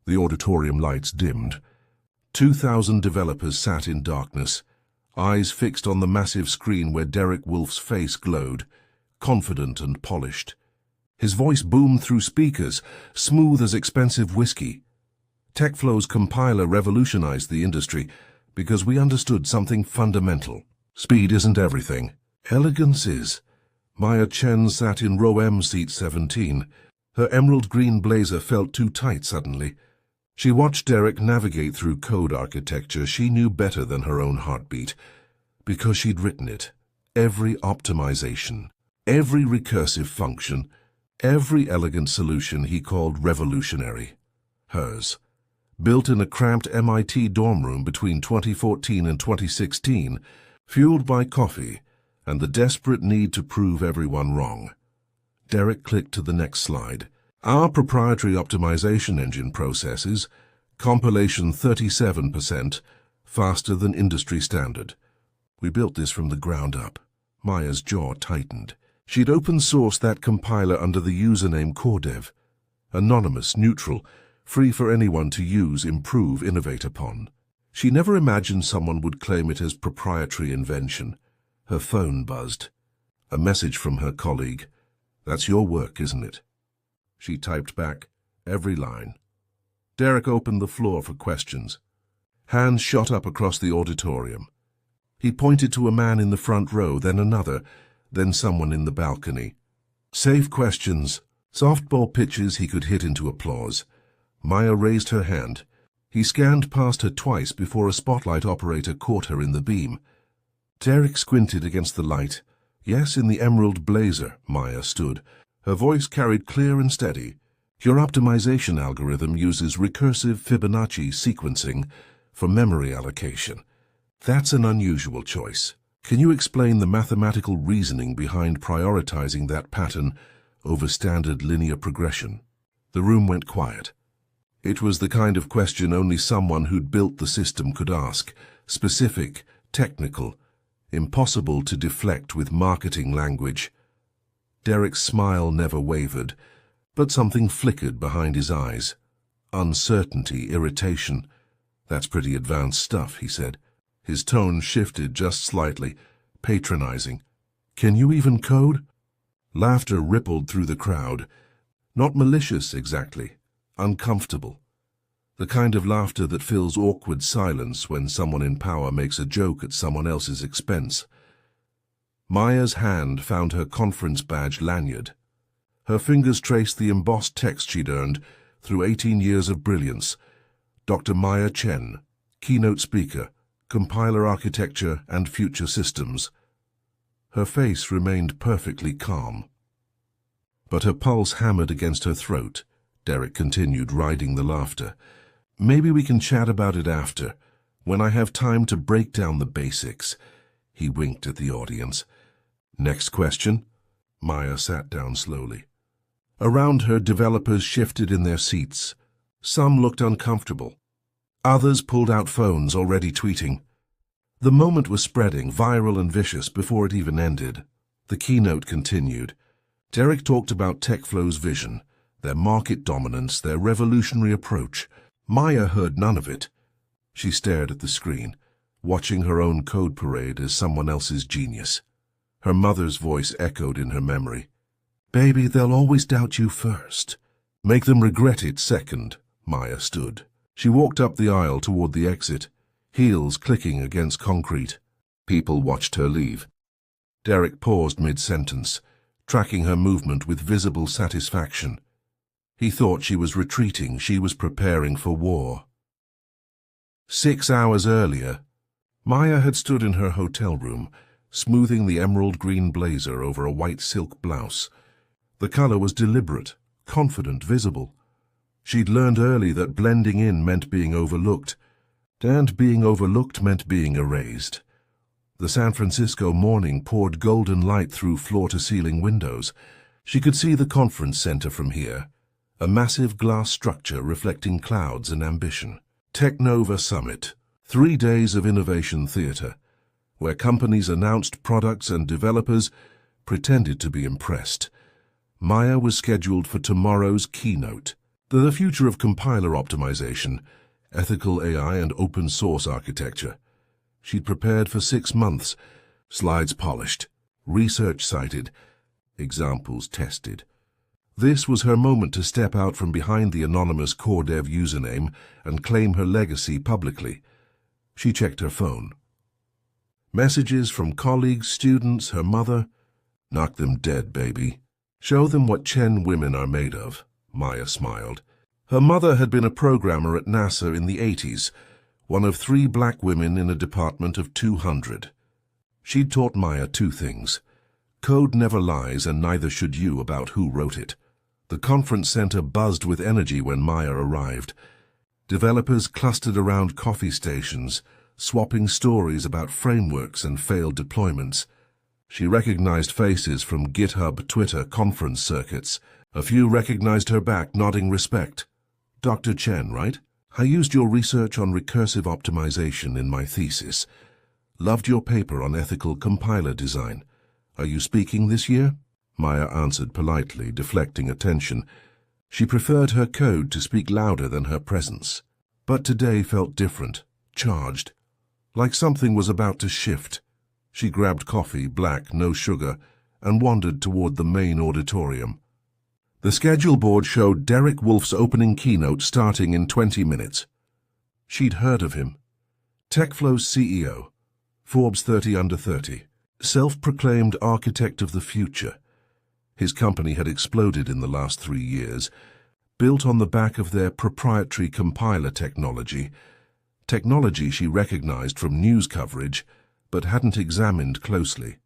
The auditorium lights dimmed. 2,000 developers sat in darkness, eyes fixed on the massive screen where Derek Wolf's face glowed, confident and polished. His voice boomed through speakers, smooth as expensive whiskey. TechFlow's compiler revolutionized the industry because we understood something fundamental. Speed isn't everything. Elegance is. Chen sat in row M, seat 17. Her emerald green blazer felt too tight suddenly. She watched Derek navigate through code architecture she knew better than her own heartbeat, because she'd written it. Every optimization, every recursive function, every elegant solution he called revolutionary. Hers. Built in a cramped MIT dorm room between 2014 and 2016, fueled by coffee and the desperate need to prove everyone wrong. Derek clicked to the next slide. Our proprietary optimization engine processes compilation 37% faster than industry standard. We built this from the ground up. Maya's jaw tightened. She'd open-sourced that compiler under the username CoreDev. Anonymous, neutral, free for anyone to use, improve, innovate upon. She never imagined someone would claim it as proprietary invention. Her phone buzzed. A message from her colleague. "That's your work, isn't it?" She typed back, every line. Derek opened the floor for questions. Hands shot up across the auditorium. He pointed to a man in the front row, then another, then someone in the balcony. Safe questions, softball pitches he could hit into applause. Maya raised her hand. He scanned past her twice before a spotlight operator caught her in the beam. Derek squinted against the light. Yes, in the emerald blazer, Maya stood. Her voice carried clear and steady. Your optimization algorithm uses recursive Fibonacci sequencing for memory allocation. That's an unusual choice. Can you explain the mathematical reasoning behind prioritizing that pattern over standard linear progression? The room went quiet. It was the kind of question only someone who'd built the system could ask. Specific, technical, impossible to deflect with marketing language. Derek's smile never wavered, but something flickered behind his eyes. Uncertainty, irritation. That's pretty advanced stuff, he said. His tone shifted just slightly, patronizing. Can you even code? Laughter rippled through the crowd. Not malicious exactly, uncomfortable. The kind of laughter that fills awkward silence when someone in power makes a joke at someone else's expense. Maya's hand found her conference badge lanyard. Her fingers traced the embossed text she'd earned through 18 years of brilliance. Dr. Maya Chen, keynote speaker, compiler architecture and future systems. Her face remained perfectly calm. But her pulse hammered against her throat. Derek continued, riding the laughter. Maybe we can chat about it after, when I have time to break down the basics. He winked at the audience. Next question? Maya sat down slowly. Around her, developers shifted in their seats. Some looked uncomfortable. Others pulled out phones, already tweeting. The moment was spreading, viral and vicious, before it even ended. The keynote continued. Derek talked about TechFlow's vision, their market dominance, their revolutionary approach. Maya heard none of it. She stared at the screen, watching her own code parade as someone else's genius. Her mother's voice echoed in her memory. Baby, they'll always doubt you first. Make them regret it second. Maya stood. She walked up the aisle toward the exit, heels clicking against concrete. People watched her leave. Derek paused mid-sentence, tracking her movement with visible satisfaction. He thought she was retreating, she was preparing for war. 6 hours earlier, Maya had stood in her hotel room, smoothing the emerald green blazer over a white silk blouse. The color was deliberate, confident, visible. She'd learned early that blending in meant being overlooked, and being overlooked meant being erased. The San Francisco morning poured golden light through floor-to-ceiling windows. She could see the conference center from here, a massive glass structure reflecting clouds and ambition. Technova Summit, 3 days of innovation theater, where companies announced products and developers pretended to be impressed. Maya was scheduled for tomorrow's keynote. The future of compiler optimization, ethical AI and open source architecture. She'd prepared for 6 months, slides polished, research cited, examples tested. This was her moment to step out from behind the anonymous CoreDev username and claim her legacy publicly. She checked her phone. Messages from colleagues, students, her mother. Knock them dead, baby. Show them what Chen women are made of, Maya smiled. Her mother had been a programmer at NASA in the 80s, one of 3 black women in a department of 200. She'd taught Maya 2 things. Code never lies, and neither should you about who wrote it. The conference center buzzed with energy when Maya arrived. Developers clustered around coffee stations, swapping stories about frameworks and failed deployments. She recognized faces from GitHub, Twitter, conference circuits. A few recognized her back, nodding respect. Dr. Chen, right? I used your research on recursive optimization in my thesis. Loved your paper on ethical compiler design. Are you speaking this year? Maya answered politely, deflecting attention. She preferred her code to speak louder than her presence. But today felt different, charged, like something was about to shift. She grabbed coffee, black, no sugar, and wandered toward the main auditorium. The schedule board showed Derek Wolf's opening keynote starting in 20 minutes. She'd heard of him. TechFlow's CEO, Forbes 30 under 30, self-proclaimed architect of the future. His company had exploded in the last 3 years, built on the back of their proprietary compiler technology she recognized from news coverage but hadn't examined closely.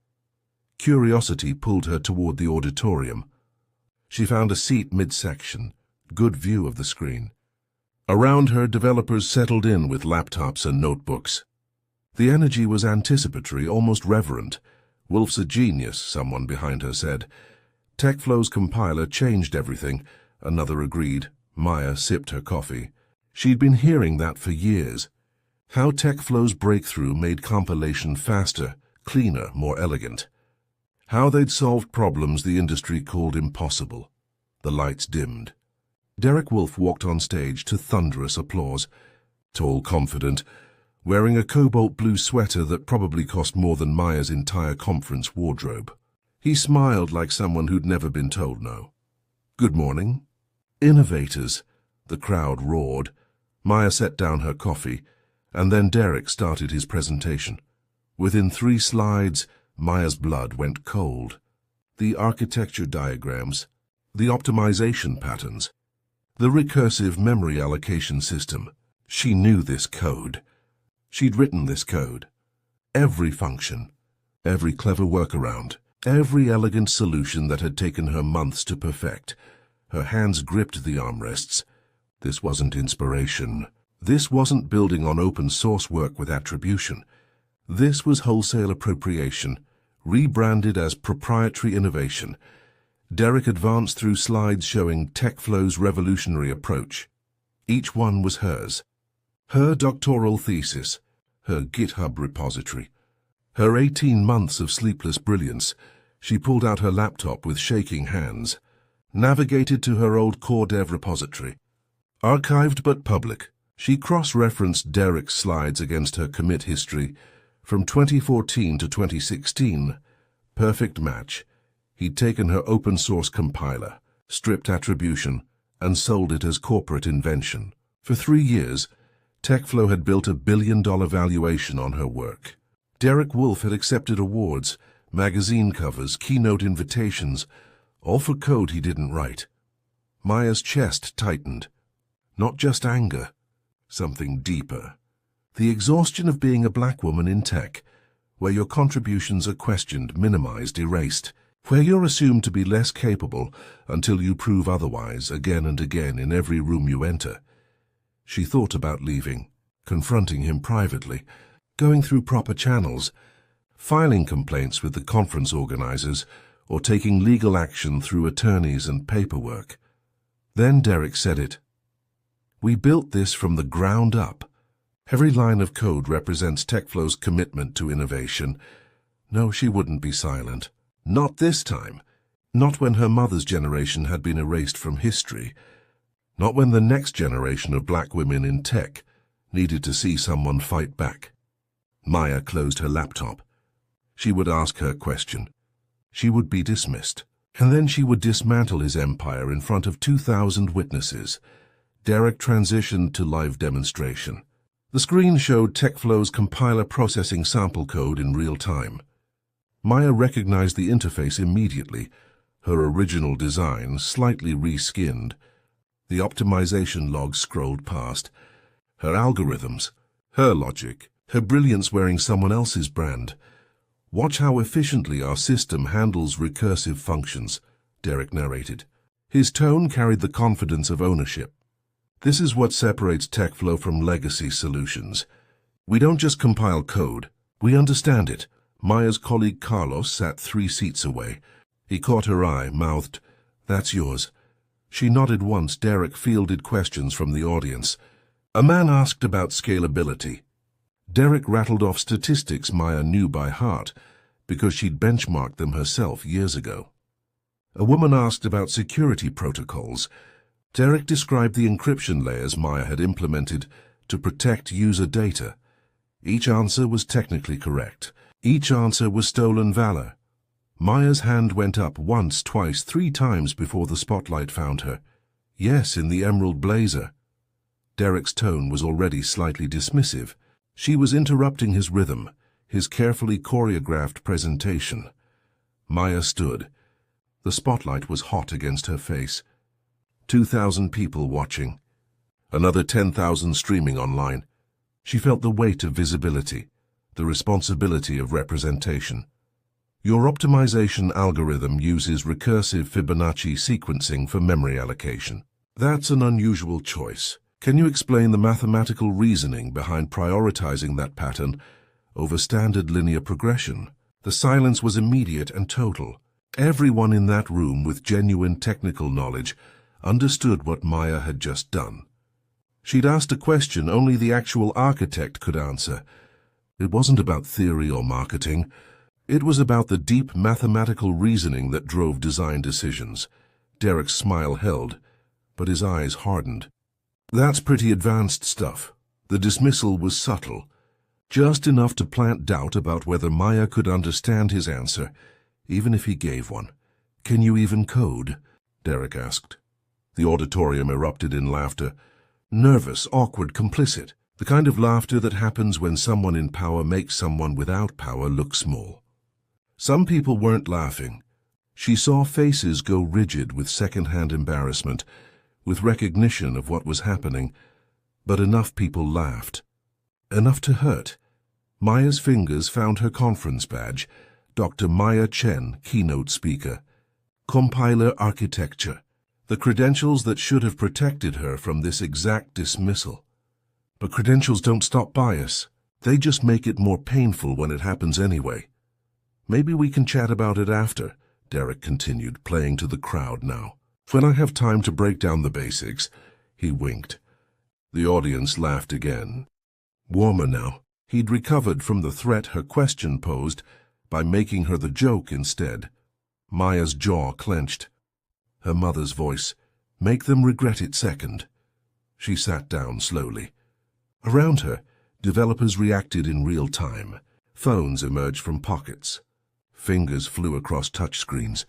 Curiosity pulled her toward the auditorium. She found a seat midsection, good view of the screen. Around her, developers settled in with laptops and notebooks. The energy was anticipatory, almost reverent. Wolf's a genius, someone behind her said. TechFlow's compiler changed everything, another agreed. Maya sipped her coffee. She'd been hearing that for years. How TechFlow's breakthrough made compilation faster, cleaner, more elegant. How they'd solved problems the industry called impossible. The lights dimmed. Derek Wolf walked on stage to thunderous applause. Tall, confident, wearing a cobalt blue sweater that probably cost more than Maya's entire conference wardrobe. He smiled like someone who'd never been told no. Good morning. Innovators, the crowd roared. Maya set down her coffee, and then Derek started his presentation. Within 3 slides, Maya's blood went cold. The architecture diagrams, the optimization patterns, the recursive memory allocation system. She knew this code. She'd written this code. Every function, every clever workaround, every elegant solution that had taken her months to perfect. Her hands gripped the armrests. This wasn't inspiration. This wasn't building on open source work with attribution. This was wholesale appropriation, rebranded as proprietary innovation. Derek advanced through slides showing TechFlow's revolutionary approach. Each one was hers. Her doctoral thesis, her GitHub repository. Her 18 months of sleepless brilliance. She pulled out her laptop with shaking hands, navigated to her old CoreDev repository. Archived but public, she cross-referenced Derek's slides against her commit history from 2014 to 2016. Perfect match. He'd taken her open-source compiler, stripped attribution, and sold it as corporate invention. For 3 years, TechFlow had built $1 billion valuation on her work. Derek Wolf had accepted awards, magazine covers, keynote invitations, all for code he didn't write. Maya's chest tightened. Not just anger, something deeper. The exhaustion of being a black woman in tech, where your contributions are questioned, minimized, erased, where you're assumed to be less capable until you prove otherwise again and again in every room you enter. She thought about leaving, confronting him privately, going through proper channels, filing complaints with the conference organizers, or taking legal action through attorneys and paperwork. Then Derek said it. We built this from the ground up. Every line of code represents TechFlow's commitment to innovation. No, she wouldn't be silent. Not this time. Not when her mother's generation had been erased from history. Not when the next generation of black women in tech needed to see someone fight back. Maya closed her laptop. She would ask her question. She would be dismissed. And then she would dismantle his empire in front of 2,000 witnesses. Derek transitioned to live demonstration. The screen showed TechFlow's compiler processing sample code in real time. Maya recognized the interface immediately, her original design slightly reskinned. The optimization logs scrolled past. Her algorithms, her logic, her brilliance wearing someone else's brand. Watch how efficiently our system handles recursive functions, Derek narrated. His tone carried the confidence of ownership. This is what separates TechFlow from legacy solutions. We don't just compile code, we understand it. Maya's colleague Carlos sat 3 seats away. He caught her eye, mouthed, "That's yours." She nodded once. Derek fielded questions from the audience. A man asked about scalability. Derek rattled off statistics Maya knew by heart because she'd benchmarked them herself years ago. A woman asked about security protocols. Derek described the encryption layers Maya had implemented to protect user data. Each answer was technically correct. Each answer was stolen valor. Maya's hand went up once, twice, 3 times before the spotlight found her. Yes, in the emerald blazer. Derek's tone was already slightly dismissive. She was interrupting his rhythm, his carefully choreographed presentation. Maya stood. The spotlight was hot against her face. 2,000 people watching. Another 10,000 streaming online. She felt the weight of visibility, the responsibility of representation. Your optimization algorithm uses recursive Fibonacci sequencing for memory allocation. That's an unusual choice. Can you explain the mathematical reasoning behind prioritizing that pattern over standard linear progression? The silence was immediate and total. Everyone in that room with genuine technical knowledge understood what Maya had just done. She'd asked a question only the actual architect could answer. It wasn't about theory or marketing. It was about the deep mathematical reasoning that drove design decisions. Derek's smile held, but his eyes hardened. That's pretty advanced stuff. The dismissal was subtle, just enough to plant doubt about whether Maya could understand his answer, even if he gave one. Can you even code? Derek asked. The auditorium erupted in laughter. Nervous, awkward, complicit. The kind of laughter that happens when someone in power makes someone without power look small. Some people weren't laughing. She saw faces go rigid with second-hand embarrassment, with recognition of what was happening, but enough people laughed. Enough to hurt. Maya's fingers found her conference badge. Dr. Maya Chen, keynote speaker. Compiler architecture. The credentials that should have protected her from this exact dismissal. But credentials don't stop bias. They just make it more painful when it happens anyway. Maybe we can chat about it after, Derek continued, playing to the crowd now. When I have time to break down the basics, he winked. The audience laughed again. Warmer now. He'd recovered from the threat her question posed by making her the joke instead. Maya's jaw clenched. Her mother's voice, "Make them regret it second." She sat down slowly. Around her, developers reacted in real time. Phones emerged from pockets. Fingers flew across touchscreens.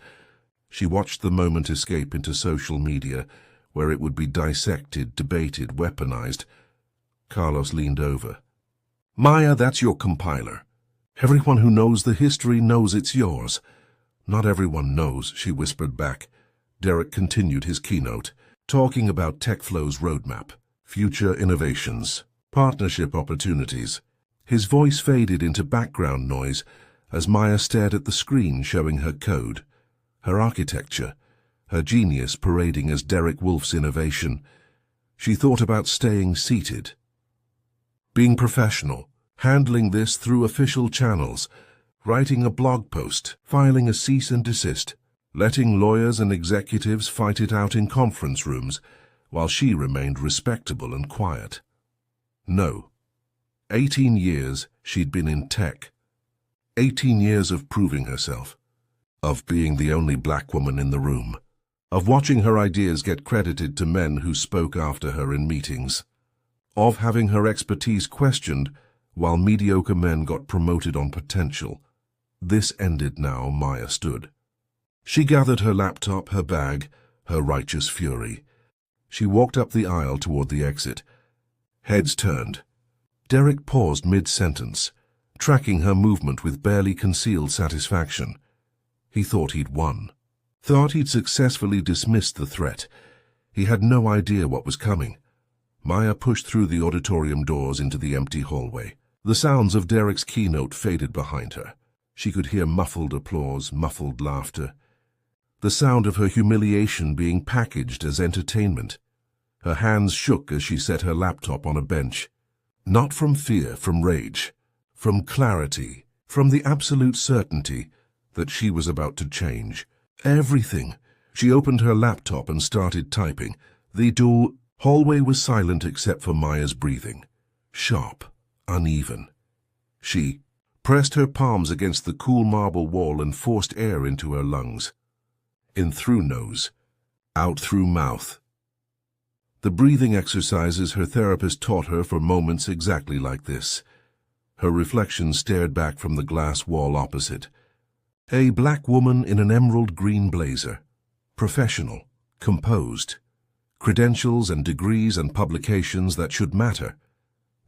She watched the moment escape into social media, where it would be dissected, debated, weaponized. Carlos leaned over. Maya, that's your compiler. Everyone who knows the history knows it's yours. Not everyone knows, she whispered back. Derek continued his keynote, talking about TechFlow's roadmap, future innovations, partnership opportunities. His voice faded into background noise as Maya stared at the screen showing her code. Her architecture, her genius parading as Derek Wolf's innovation. She thought about staying seated, being professional, handling this through official channels, writing a blog post, filing a cease and desist, letting lawyers and executives fight it out in conference rooms, while she remained respectable and quiet. No. 18 years she'd been in tech. 18 years of proving herself. Of being the only black woman in the room. of watching her ideas get credited to men who spoke after her in meetings, of having her expertise questioned while mediocre men got promoted on potential. This ended now, Maya stood. She gathered her laptop, her bag, her righteous fury. She walked up the aisle toward the exit. Heads turned. Derek paused mid-sentence, tracking her movement with barely concealed satisfaction. He thought he'd won. Thought he'd successfully dismissed the threat. He had no idea what was coming. Maya pushed through the auditorium doors into the empty hallway. The sounds of Derek's keynote faded behind her. She could hear muffled applause, muffled laughter. The sound of her humiliation being packaged as entertainment. Her hands shook as she set her laptop on a bench. Not from fear, from rage, from clarity, from the absolute certainty that she was about to change. Everything. She opened her laptop and started typing. The hallway was silent except for Maya's breathing. Sharp, uneven. She pressed her palms against the cool marble wall and forced air into her lungs. In through nose, out through mouth. The breathing exercises her therapist taught her for moments exactly like this. Her reflection stared back from the glass wall opposite. A black woman in an emerald green blazer. Professional, composed. Credentials and degrees and publications that should matter.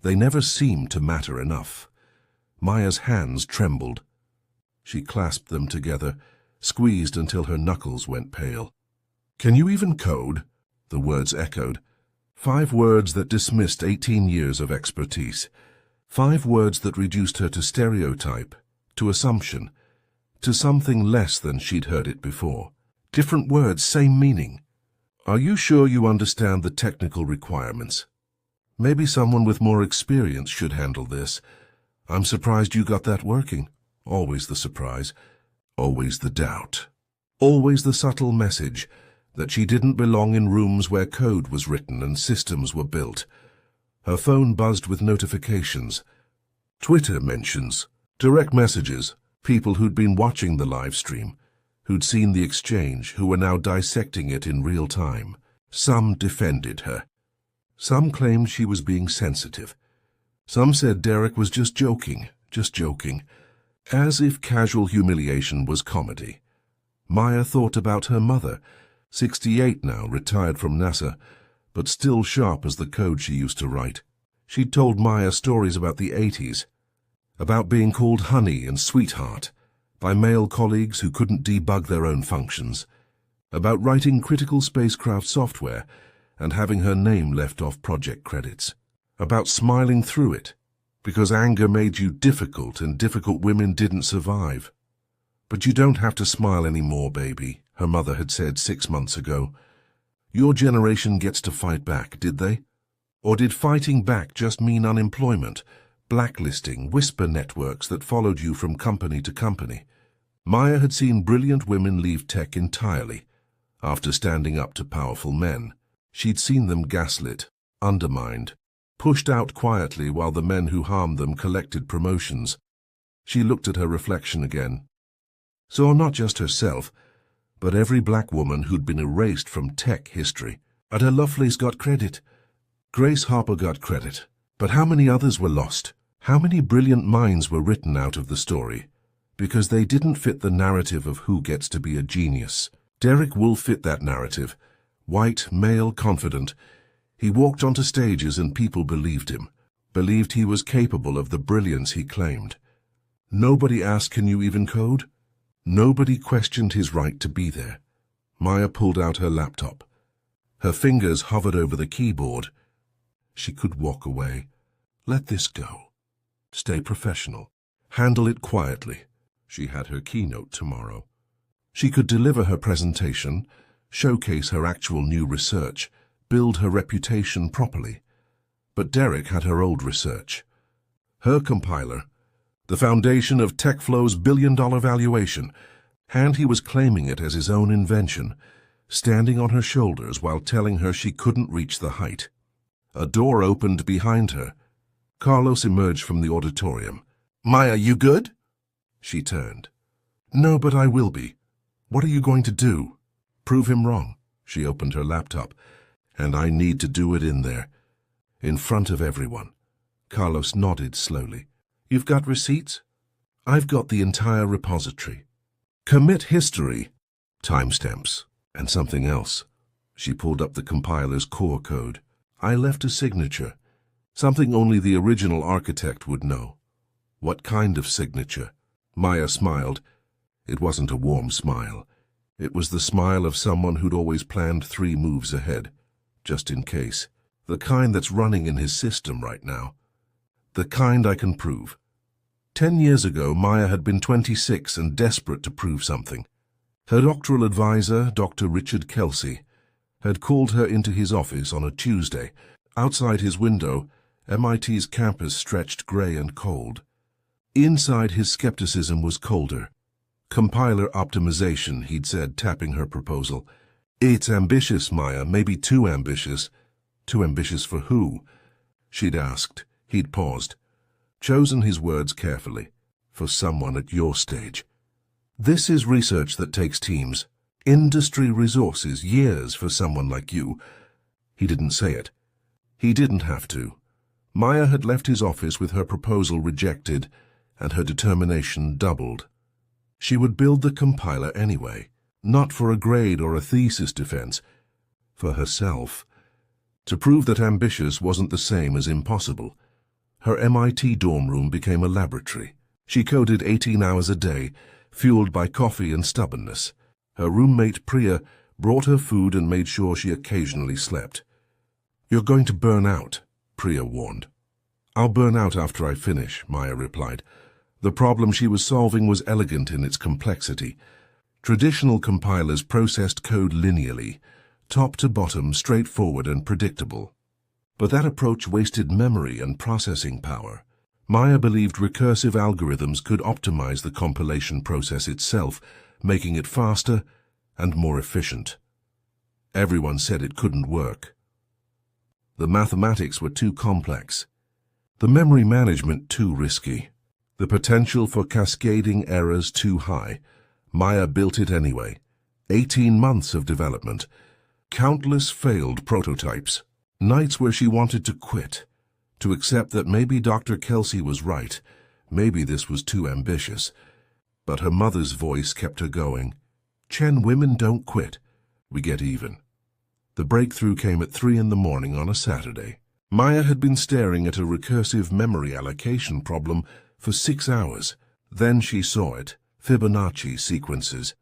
They never seemed to matter enough. Maya's hands trembled. She clasped them together, squeezed until her knuckles went pale. "Can you even code?" The words echoed. 5 words that dismissed 18 years of expertise. 5 words that reduced her to stereotype, to assumption, to something less than she'd heard it before. Different words, same meaning. "Are you sure you understand the technical requirements? Maybe someone with more experience should handle this. I'm surprised you got that working." Always the surprise. Always the doubt. Always the subtle message that she didn't belong in rooms where code was written and systems were built. Her phone buzzed with notifications. Twitter mentions, direct messages, people who'd been watching the live stream, who'd seen the exchange, who were now dissecting it in real time. Some defended her. Some claimed she was being sensitive. Some said Derek was just joking, as if casual humiliation was comedy. Maya thought about her mother, 68 now, retired from NASA, but still sharp as the code she used to write. She'd told Maya stories about the 80s, about being called honey and sweetheart by male colleagues who couldn't debug their own functions, about writing critical spacecraft software and having her name left off project credits, about smiling through it because anger made you difficult and difficult women didn't survive. "But you don't have to smile anymore, baby," her mother had said 6 months ago. "Your generation gets to fight back, did they? Or did fighting back just mean unemployment, blacklisting, whisper networks that followed you from company to company?" Maya had seen brilliant women leave tech entirely after standing up to powerful men. She'd seen them gaslit, undermined, pushed out quietly while the men who harmed them collected promotions. She looked at her reflection again. Saw not just herself, but every black woman who'd been erased from tech history. Ada Lovelace got credit. Grace Harper got credit. But how many others were lost? How many brilliant minds were written out of the story? Because they didn't fit the narrative of who gets to be a genius. Derek Wolfe fit that narrative. White, male, confident. He walked onto stages and people believed him, believed he was capable of the brilliance he claimed. Nobody asked, "Can you even code?" Nobody questioned his right to be there. Maya pulled out her laptop. Her fingers hovered over the keyboard. She could walk away. Let this go. Stay professional. Handle it quietly. She had her keynote tomorrow. She could deliver her presentation, showcase her actual new research, build her reputation properly. But Derek had her old research. Her compiler, the foundation of TechFlow's billion-dollar valuation, and he was claiming it as his own invention, standing on her shoulders while telling her she couldn't reach the height. A door opened behind her. Carlos emerged from the auditorium. "Maya, you good?" She turned. "No, but I will be. What are you going to do?" Prove him wrong. She opened her laptop. And I need to do it in there. In front of everyone. Carlos nodded slowly. You've got receipts? I've got the entire repository. Commit history. Timestamps. And something else. She pulled up the compiler's core code. I left a signature. Something only the original architect would know. What kind of signature? Maya smiled. It wasn't a warm smile. It was the smile of someone who'd always planned 3 moves ahead, just in case. The kind that's running in his system right now. The kind I can prove. 10 years ago, Maya had been 26 and desperate to prove something. Her doctoral advisor, Dr. Richard Kelsey, had called her into his office on a Tuesday. Outside his window, MIT's campus stretched gray and cold. Inside, his skepticism was colder. Compiler optimization, he'd said, tapping her proposal. It's ambitious, Maya, maybe too ambitious. Too ambitious for who? She'd asked. He'd paused. Chosen his words carefully. For someone at your stage. This is research that takes teams. Industry resources, years for someone like you. He didn't say it. He didn't have to. Maya had left his office with her proposal rejected, and her determination doubled. She would build the compiler anyway, not for a grade or a thesis defense, for herself. To prove that ambitious wasn't the same as impossible. Her MIT dorm room became a laboratory. She coded 18 hours a day, fueled by coffee and stubbornness. Her roommate Priya brought her food and made sure she occasionally slept. You're going to burn out, Priya warned. I'll burn out after I finish, Maya replied. The problem she was solving was elegant in its complexity. Traditional compilers processed code linearly, top to bottom, straightforward and predictable. But that approach wasted memory and processing power. Maya believed recursive algorithms could optimize the compilation process itself, making it faster and more efficient. Everyone said it couldn't work. The mathematics were too complex. The memory management too risky. The potential for cascading errors too high. Maya built it anyway. 18 months of development. Countless failed prototypes. Nights where she wanted to quit. To accept that maybe Dr. Kelsey was right. Maybe this was too ambitious. But her mother's voice kept her going. Chen, women don't quit. We get even. The breakthrough came at 3 in the morning on a Saturday. Maya had been staring at a recursive memory allocation problem for 6 hours. Then she saw it, Fibonacci sequences.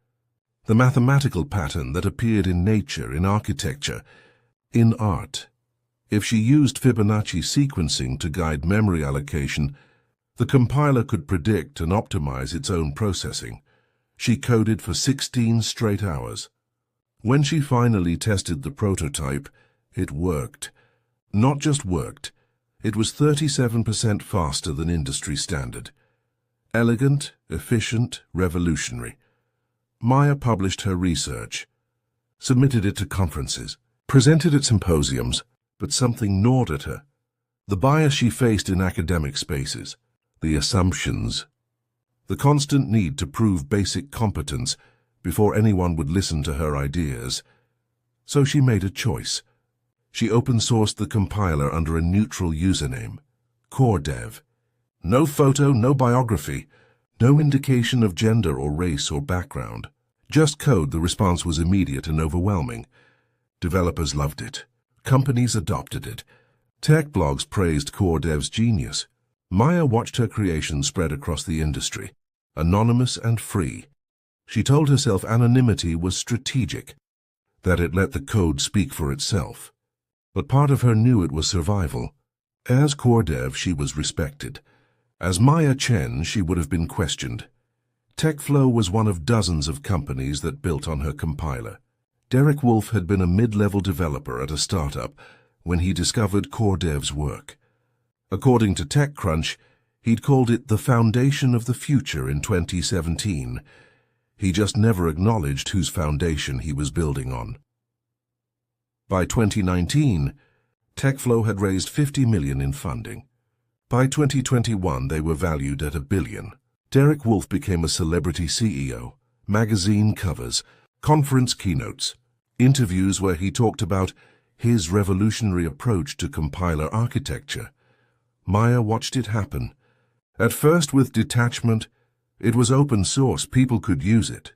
The mathematical pattern that appeared in nature, in architecture, in art. If she used Fibonacci sequencing to guide memory allocation, the compiler could predict and optimize its own processing. She coded for 16 straight hours. When she finally tested the prototype, it worked. Not just worked, it was 37% faster than industry standard. Elegant, efficient, revolutionary. Maya published her research, submitted it to conferences, presented at symposiums, but something gnawed at her. The bias she faced in academic spaces, the assumptions, the constant need to prove basic competence before anyone would listen to her ideas. So she made a choice. She open-sourced the compiler under a neutral username, CoreDev. No photo, no biography, no indication of gender or race or background. Just code. The response was immediate and overwhelming. Developers loved it. Companies adopted it. Tech blogs praised CoreDev's genius. Maya watched her creation spread across the industry, anonymous and free. She told herself anonymity was strategic, that it let the code speak for itself. But part of her knew it was survival. As CoreDev, she was respected. As Maya Chen, she would have been questioned. TechFlow was one of dozens of companies that built on her compiler. Derek Wolfe had been a mid-level developer at a startup when he discovered CoreDev's work. According to TechCrunch, he'd called it the foundation of the future in 2017. He just never acknowledged whose foundation he was building on. By 2019, TechFlow had raised $50 million in funding. By 2021, they were valued at $1 billion. Derek Wolfe became a celebrity CEO, magazine covers, Conference keynotes, interviews where he talked about his revolutionary approach to compiler architecture. Maya watched it happen. At first with detachment, it was open source, people could use it.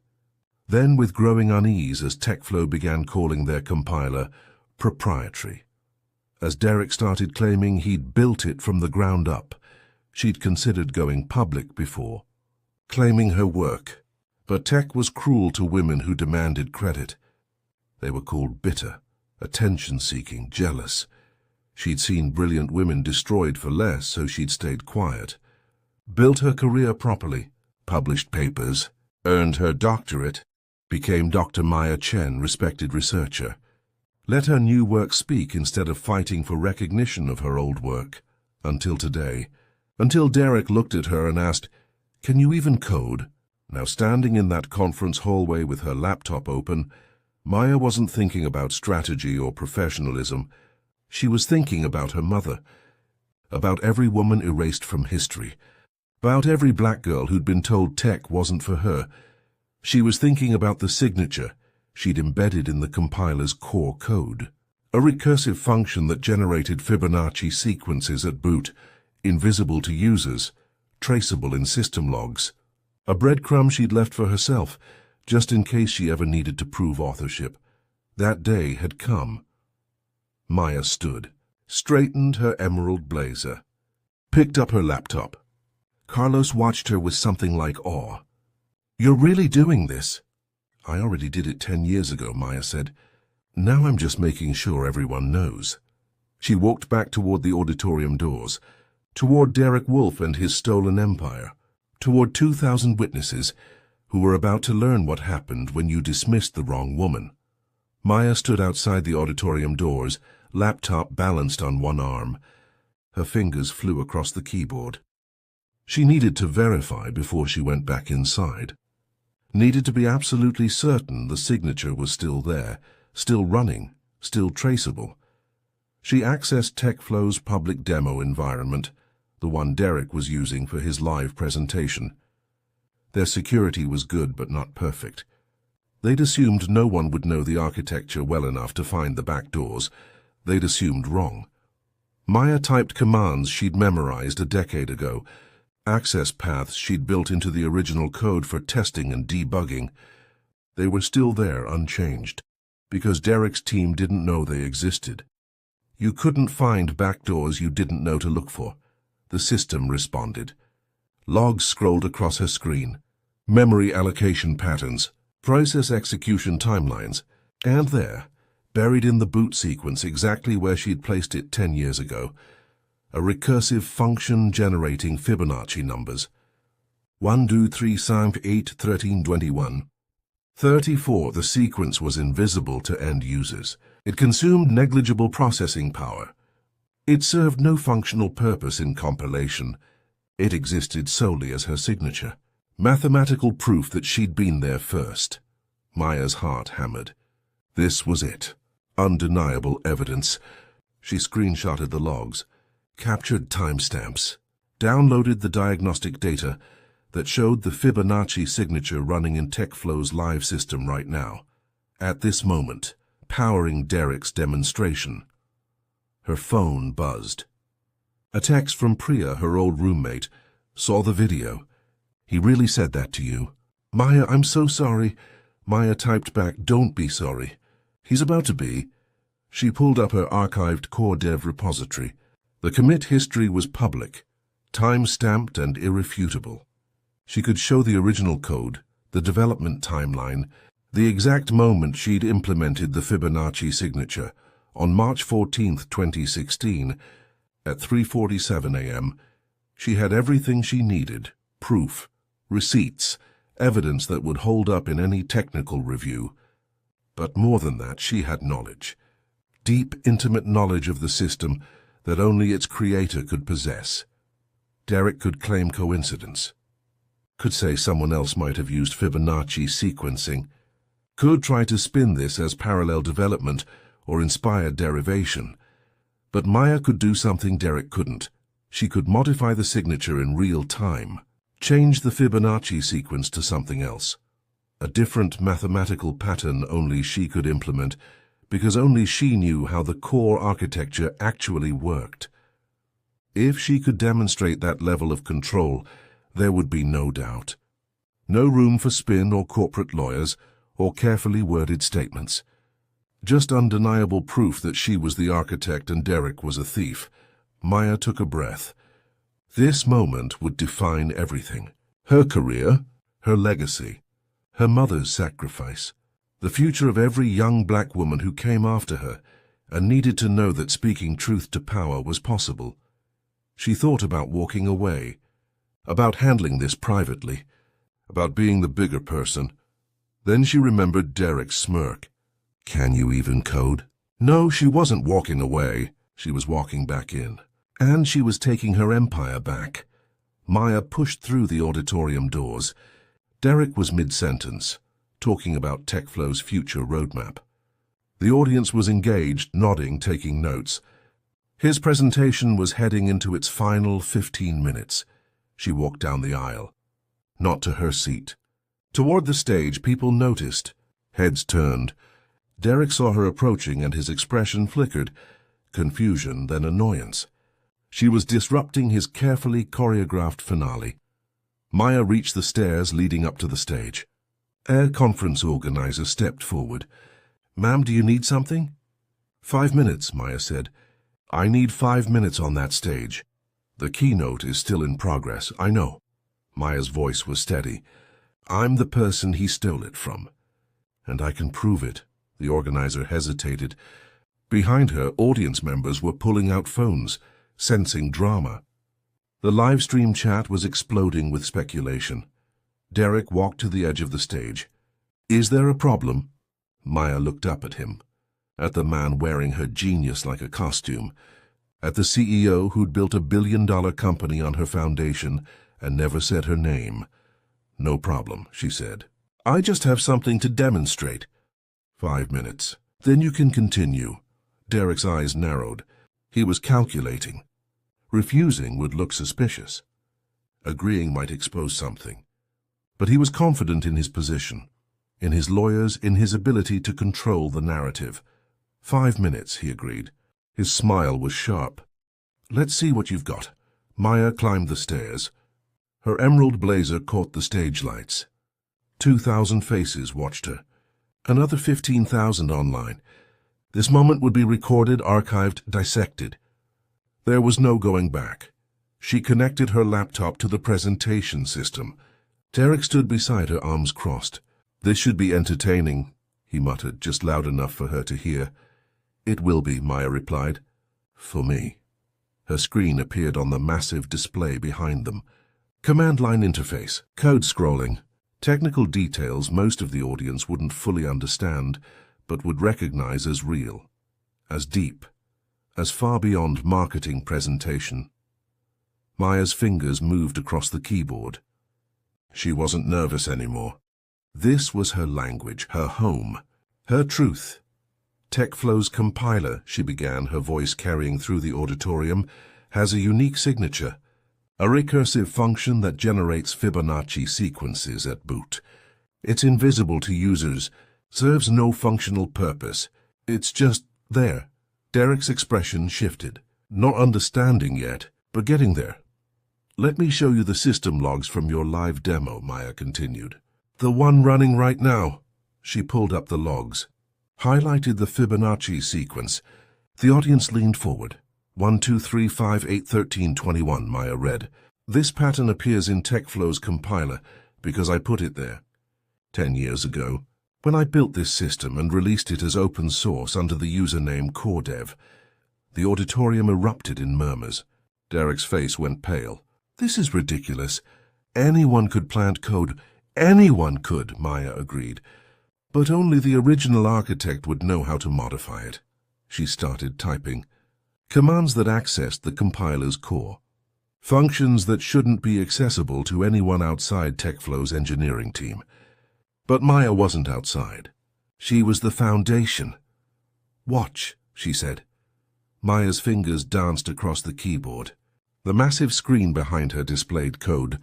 Then with growing unease as TechFlow began calling their compiler proprietary. As Derek started claiming he'd built it from the ground up, she'd considered going public before, claiming her work. But tech was cruel to women who demanded credit. They were called bitter, attention-seeking, jealous. She'd seen brilliant women destroyed for less, so she'd stayed quiet. Built her career properly, published papers, earned her doctorate, became Dr. Maya Chen, respected researcher. Let her new work speak instead of fighting for recognition of her old work. Until today. Until Derek looked at her and asked, "Can you even code?" Now standing in that conference hallway with her laptop open, Maya wasn't thinking about strategy or professionalism. She was thinking about her mother, about every woman erased from history, about every black girl who'd been told tech wasn't for her. She was thinking about the signature she'd embedded in the compiler's core code, a recursive function that generated Fibonacci sequences at boot, invisible to users, traceable in system logs. A breadcrumb she'd left for herself, just in case she ever needed to prove authorship. That day had come. Maya stood, straightened her emerald blazer, picked up her laptop. Carlos watched her with something like awe. "You're really doing this?" "I already did it 10 years ago," Maya said. "Now I'm just making sure everyone knows." She walked back toward the auditorium doors, toward Derek Wolfe and his stolen empire, toward 2,000 witnesses who were about to learn what happened when you dismissed the wrong woman. Maya stood outside the auditorium doors, laptop balanced on one arm. Her fingers flew across the keyboard. She needed to verify before she went back inside. Needed to be absolutely certain the signature was still there, still running, still traceable. She accessed TechFlow's public demo environment, the one Derek was using for his live presentation. Their security was good but not perfect. They'd assumed no one would know the architecture well enough to find the back doors. They'd assumed wrong. Maya typed commands she'd memorized a decade ago, access paths she'd built into the original code for testing and debugging. They were still there, unchanged, because Derek's team didn't know they existed. You couldn't find backdoors you didn't know to look for. The system responded. Logs scrolled across her screen. Memory allocation patterns, process execution timelines, and there, buried in the boot sequence exactly where she'd placed it 10 years ago, a recursive function generating Fibonacci numbers. 1, 2, 3, 5, 8, 13, 21. 34. The sequence was invisible to end users. It consumed negligible processing power. It served no functional purpose in compilation. It existed solely as her signature. Mathematical proof that she'd been there first. Maya's heart hammered. This was it. Undeniable evidence. She screenshotted the logs, captured timestamps, downloaded the diagnostic data that showed the Fibonacci signature running in TechFlow's live system right now, at this moment, powering Derek's demonstration. Her phone buzzed. A text from Priya, her old roommate, saw the video. "He really said that to you?" "Maya, I'm so sorry." Maya typed back, "Don't be sorry. He's about to be." She pulled up her archived core dev repository. The commit history was public, time-stamped and irrefutable. She could show the original code, the development timeline, the exact moment she'd implemented the Fibonacci signature. On March 14, 2016, at 3:47 a.m., she had everything she needed: proof, receipts, evidence that would hold up in any technical review. But more than that, she had knowledge. Deep, intimate knowledge of the system that only its creator could possess. Derek could claim coincidence. Could say someone else might have used Fibonacci sequencing. Could try to spin this as parallel development or inspired derivation. But Maya could do something Derek couldn't. She could modify the signature in real time, change the Fibonacci sequence to something else. A different mathematical pattern only she could implement, because only she knew how the core architecture actually worked. If she could demonstrate that level of control, there would be no doubt. No room for spin or corporate lawyers or carefully worded statements. Just undeniable proof that she was the architect and Derek was a thief. Maya took a breath. This moment would define everything. Her career, her legacy, her mother's sacrifice, the future of every young black woman who came after her and needed to know that speaking truth to power was possible. She thought about walking away, about handling this privately, about being the bigger person. Then she remembered Derek's smirk. Can you even code? No, she wasn't walking away. She was walking back in. And she was taking her empire back. Maya pushed through the auditorium doors. Derek was mid-sentence, talking about TechFlow's future roadmap. The audience was engaged, nodding, taking notes. His presentation was heading into its final 15 minutes. She walked down the aisle. Not to her seat. Toward the stage, people noticed. Heads turned. Derek saw her approaching and his expression flickered. Confusion, then annoyance. She was disrupting his carefully choreographed finale. Maya reached the stairs leading up to the stage. A conference organizer stepped forward. Ma'am, do you need something? 5 minutes, Maya said. I need 5 minutes on that stage. The keynote is still in progress, I know. Maya's voice was steady. I'm the person he stole it from. And I can prove it. The organizer hesitated. Behind her, audience members were pulling out phones, sensing drama. The live stream chat was exploding with speculation. Derek walked to the edge of the stage. Is there a problem? Maya looked up at him. At the man wearing her genius like a costume. At the CEO who'd built a billion-dollar company on her foundation and never said her name. No problem, she said. I just have something to demonstrate. 5 minutes. Then you can continue. Derek's eyes narrowed. He was calculating. Refusing would look suspicious. Agreeing might expose something. But he was confident in his position, in his lawyers, in his ability to control the narrative. 5 minutes, he agreed. His smile was sharp. Let's see what you've got. Maya climbed the stairs. Her emerald blazer caught the stage lights. 2,000 faces watched her. Another 15,000 online. This moment would be recorded, archived, dissected. There was no going back. She connected her laptop to the presentation system. Derek stood beside her, arms crossed. This should be entertaining, he muttered, just loud enough for her to hear. It will be, Maya replied. For me. Her screen appeared on the massive display behind them. Command line interface, code scrolling, technical details most of the audience wouldn't fully understand, but would recognize as real, as deep, as far beyond marketing presentation. Maya's fingers moved across the keyboard. She wasn't nervous anymore. This was her language, her home, her truth. TechFlow's compiler, she began, her voice carrying through the auditorium, has a unique signature, a recursive function that generates Fibonacci sequences at boot. It's invisible to users, serves no functional purpose. It's just there. Derek's expression shifted. Not understanding yet, but getting there. Let me show you the system logs from your live demo, Maya continued. The one running right now. She pulled up the logs. Highlighted the Fibonacci sequence. The audience leaned forward. 1, 2, 3, 5, 8, 13, 21, Maya read. This pattern appears in TechFlow's compiler because I put it there. 10 years ago, when I built this system and released it as open source under the username CoreDev, the auditorium erupted in murmurs. Derek's face went pale. This is ridiculous. Anyone could plant code. Anyone could, Maya agreed. But only the original architect would know how to modify it. She started typing. Commands that accessed the compiler's core. Functions that shouldn't be accessible to anyone outside TechFlow's engineering team. But Maya wasn't outside. She was the foundation. Watch, she said. Maya's fingers danced across the keyboard. The massive screen behind her displayed code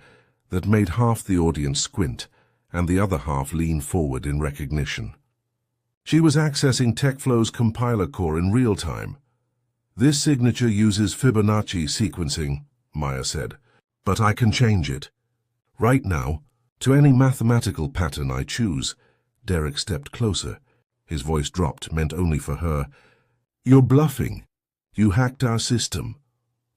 that made half the audience squint and the other half leaned forward in recognition. She was accessing TechFlow's compiler core in real time. This signature uses Fibonacci sequencing, Maya said, but I can change it. Right now, to any mathematical pattern I choose. Derek stepped closer. His voice dropped, meant only for her. You're bluffing. You hacked our system.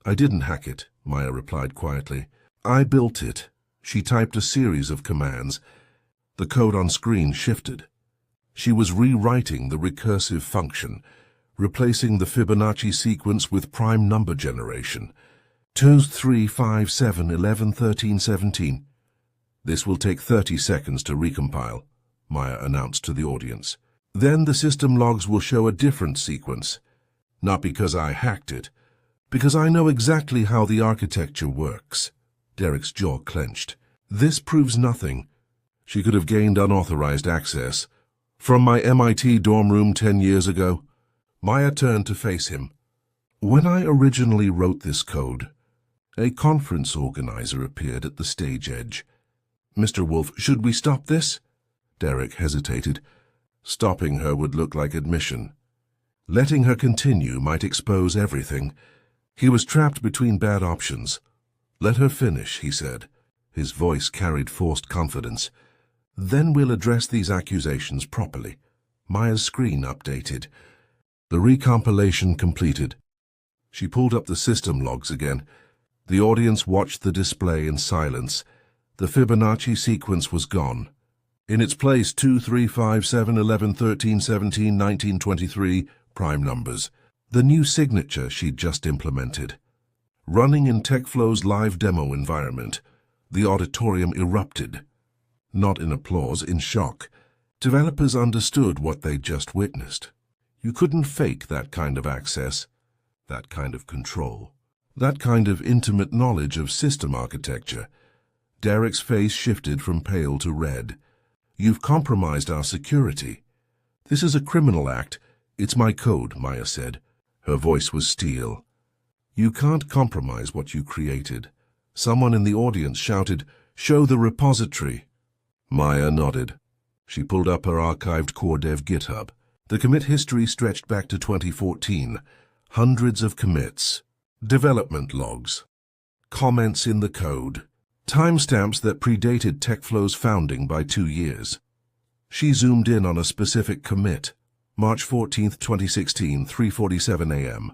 I didn't hack it, Maya replied quietly. I built it. She typed a series of commands. The code on screen shifted. She was rewriting the recursive function, replacing the Fibonacci sequence with prime number generation. 2, 3, 5, 7, 11, 13, 17. This will take 30 seconds to recompile, Maya announced to the audience. Then the system logs will show a different sequence. Not because I hacked it, because I know exactly how the architecture works. Derek's jaw clenched. This proves nothing. She could have gained unauthorized access. From my MIT dorm room 10 years ago. Maya turned to face him. When I originally wrote this code, a conference organizer appeared at the stage edge. Mr. Wolf, should we stop this? Derek hesitated. Stopping her would look like admission. Letting her continue might expose everything. He was trapped between bad options. Let her finish, he said. His voice carried forced confidence. Then we'll address these accusations properly. Maya's screen updated. The recompilation completed. She pulled up the system logs again. The audience watched the display in silence. The Fibonacci sequence was gone. In its place, 2, 3, 5, 7, 11, 13, 17, 19, 23, prime numbers. The new signature she'd just implemented. Running in TechFlow's live demo environment, the auditorium erupted. Not in applause, in shock. Developers understood what they'd just witnessed. You couldn't fake that kind of access, that kind of control, that kind of intimate knowledge of system architecture. Derek's face shifted from pale to red. You've compromised our security. This is a criminal act. It's my code, Maya said. Her voice was steel. You can't compromise what you created. Someone in the audience shouted, "Show the repository." Maya nodded. She pulled up her archived core dev GitHub. The commit history stretched back to 2014. Hundreds of commits. Development logs. Comments in the code. Timestamps that predated TechFlow's founding by 2 years. She zoomed in on a specific commit. March 14, 2016, 3:47 a.m.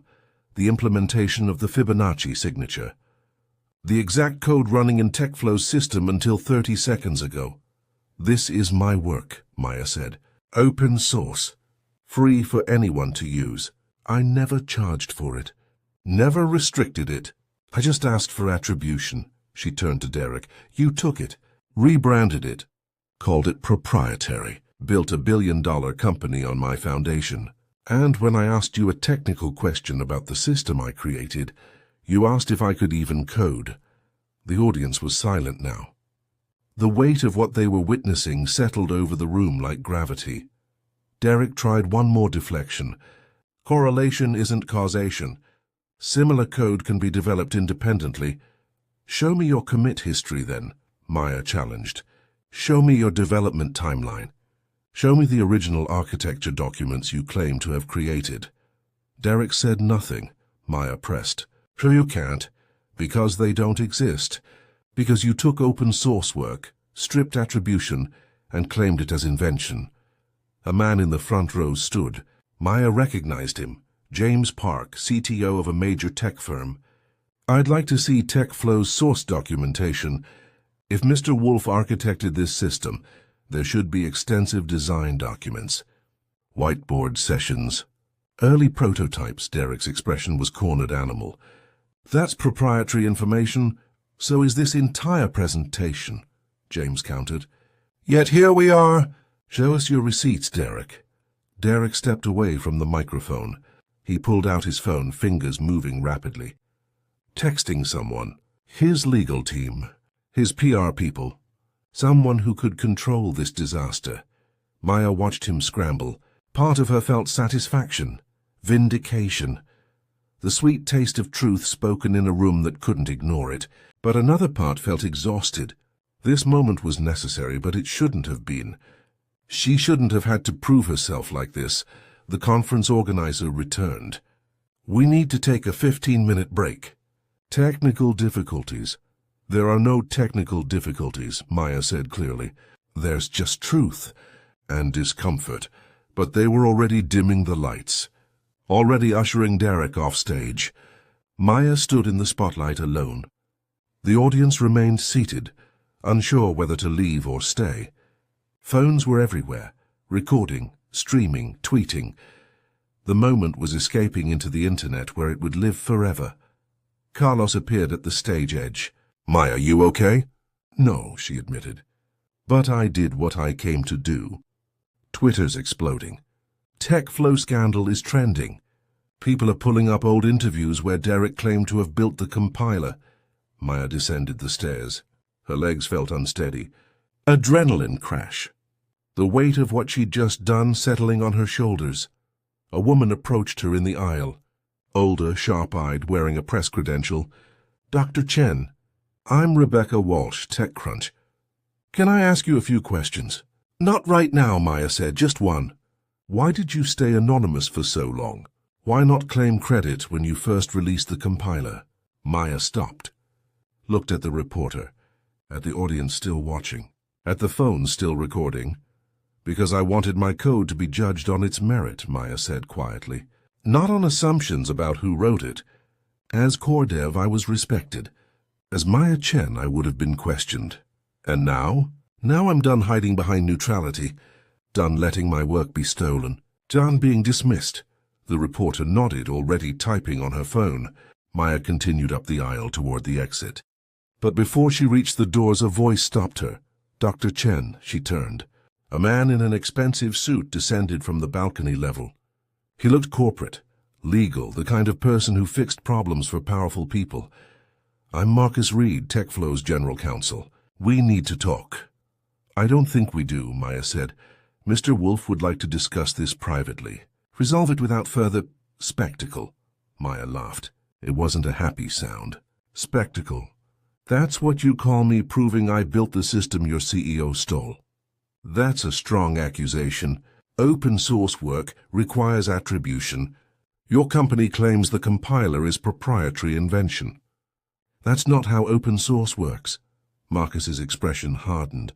The implementation of the Fibonacci signature. The exact code running in TechFlow's system until 30 seconds ago. This is my work, Maya said. Open source. Free for anyone to use. I never charged for it. Never restricted it. I just asked for attribution. She turned to Derek. You took it. Rebranded it. Called it proprietary. Built a billion-dollar company on my foundation. And when I asked you a technical question about the system I created, you asked if I could even code. The audience was silent now. The weight of what they were witnessing settled over the room like gravity. Derek tried one more deflection. Correlation isn't causation. Similar code can be developed independently. Show me your commit history then, Maya challenged. Show me your development timeline. Show me the original architecture documents you claim to have created. Derek said nothing. Maya pressed. So you can't, because they don't exist. Because you took open source work, stripped attribution, and claimed it as invention. A man in the front row stood. Maya recognized him. James Park, CTO of a major tech firm. I'd like to see TechFlow's source documentation. If Mr. Wolf architected this system, there should be extensive design documents. Whiteboard sessions. Early prototypes, Derek's expression was cornered animal. That's proprietary information. So is this entire presentation, James countered. Yet here we are. Show us your receipts, Derek. Derek stepped away from the microphone. He pulled out his phone, fingers moving rapidly. Texting someone. His legal team. His PR people. Someone who could control this disaster. Maya watched him scramble. Part of her felt satisfaction. Vindication. The sweet taste of truth spoken in a room that couldn't ignore it. But another part felt exhausted. This moment was necessary, but it shouldn't have been. She shouldn't have had to prove herself like this. The conference organizer returned. "We need to take a 15-minute break." "Technical difficulties." "There are no technical difficulties," Maya said clearly. "There's just truth and discomfort." But they were already dimming the lights, already ushering Derek off stage. Maya stood in the spotlight alone. The audience remained seated, unsure whether to leave or stay. Phones were everywhere, recording, streaming, tweeting. The moment was escaping into the internet where it would live forever. Carlos appeared at the stage edge. "Maya, you okay?" "No," she admitted. "But I did what I came to do." Twitter's exploding. Tech flow scandal is trending. People are pulling up old interviews where Derek claimed to have built the compiler. Maya descended the stairs. Her legs felt unsteady. Adrenaline crash. The weight of what she'd just done settling on her shoulders. A woman approached her in the aisle. Older, sharp-eyed, wearing a press credential. "Dr. Chen, I'm Rebecca Walsh, TechCrunch. Can I ask you a few questions?" "Not right now," Maya said, "just one." "Why did you stay anonymous for so long? Why not claim credit when you first released the compiler?" Maya stopped, looked at the reporter, at the audience still watching, at the phone still recording. "Because I wanted my code to be judged on its merit," Maya said quietly. "Not on assumptions about who wrote it. As core dev, I was respected. As Maya Chen, I would have been questioned. And now? Now I'm done hiding behind neutrality, done letting my work be stolen, done being dismissed." The reporter nodded, already typing on her phone. Maya continued up the aisle toward the exit. But before she reached the doors, a voice stopped her. "Dr. Chen," she turned. A man in an expensive suit descended from the balcony level. He looked corporate, legal, the kind of person who fixed problems for powerful people. "I'm Marcus Reed, TechFlow's general counsel. We need to talk." "I don't think we do," Maya said. "Mr. Wolf would like to discuss this privately. Resolve it without further spectacle." Maya laughed. It wasn't a happy sound. "Spectacle. That's what you call me proving I built the system your CEO stole?" "That's a strong accusation. Open source work requires attribution. Your company claims the compiler is proprietary invention." "That's not how open source works." Marcus's expression hardened.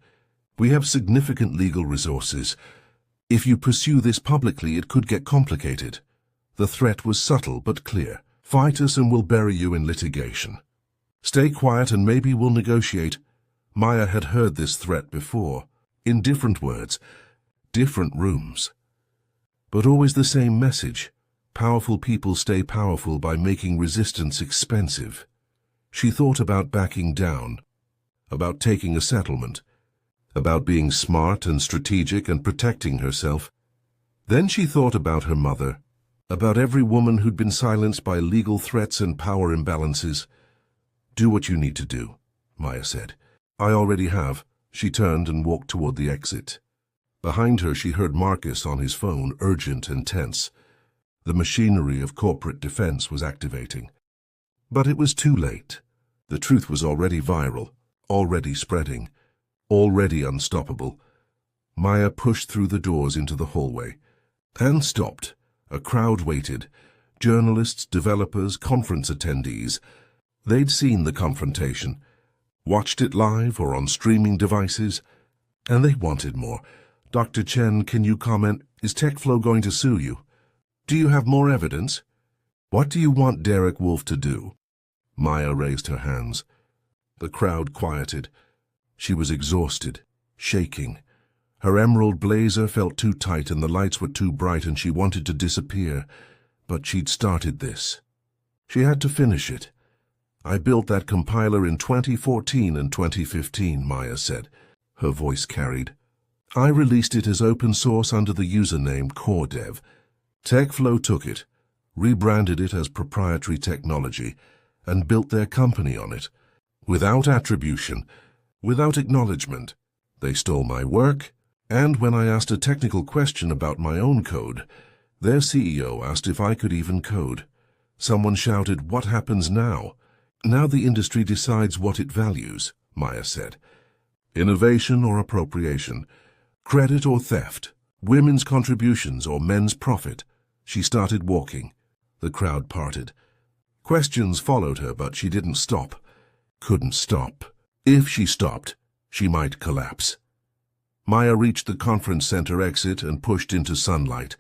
"We have significant legal resources. If you pursue this publicly, it could get complicated." The threat was subtle but clear. "Fight us and we'll bury you in litigation. Stay quiet and maybe we'll negotiate." Maya had heard this threat before, in different words, different rooms. But always the same message. Powerful people stay powerful by making resistance expensive. She thought about backing down, about taking a settlement, about being smart and strategic and protecting herself. Then she thought about her mother, about every woman who'd been silenced by legal threats and power imbalances. "Do what you need to do," Maya said. "I already have." She turned and walked toward the exit. Behind her she heard Marcus on his phone, urgent and tense. The machinery of corporate defense was activating. But it was too late. The truth was already viral, already spreading, already unstoppable. Maya pushed through the doors into the hallway and stopped. A crowd waited. Journalists, developers, conference attendees. They'd seen the confrontation, watched it live or on streaming devices, and they wanted more. "Dr. Chen, can you comment? Is TechFlow going to sue you? Do you have more evidence? What do you want Derek Wolf to do?" Maya raised her hands. The crowd quieted. She was exhausted, shaking. Her emerald blazer felt too tight and the lights were too bright and she wanted to disappear. But she'd started this. She had to finish it. "I built that compiler in 2014 and 2015, Maya said. Her voice carried. "I released it as open source under the username CoreDev. TechFlow took it, rebranded it as proprietary technology, and built their company on it. Without attribution, without acknowledgement. They stole my work, and when I asked a technical question about my own code, their CEO asked if I could even code. Someone shouted, 'What happens now?' Now the industry decides what it values," Maya said. Innovation or appropriation? Credit or theft? Women's contributions or men's profit? She started walking. The crowd parted. Questions followed her, but she didn't stop. Couldn't stop. If she stopped, she might collapse. Maya reached the conference center exit and pushed into sunlight.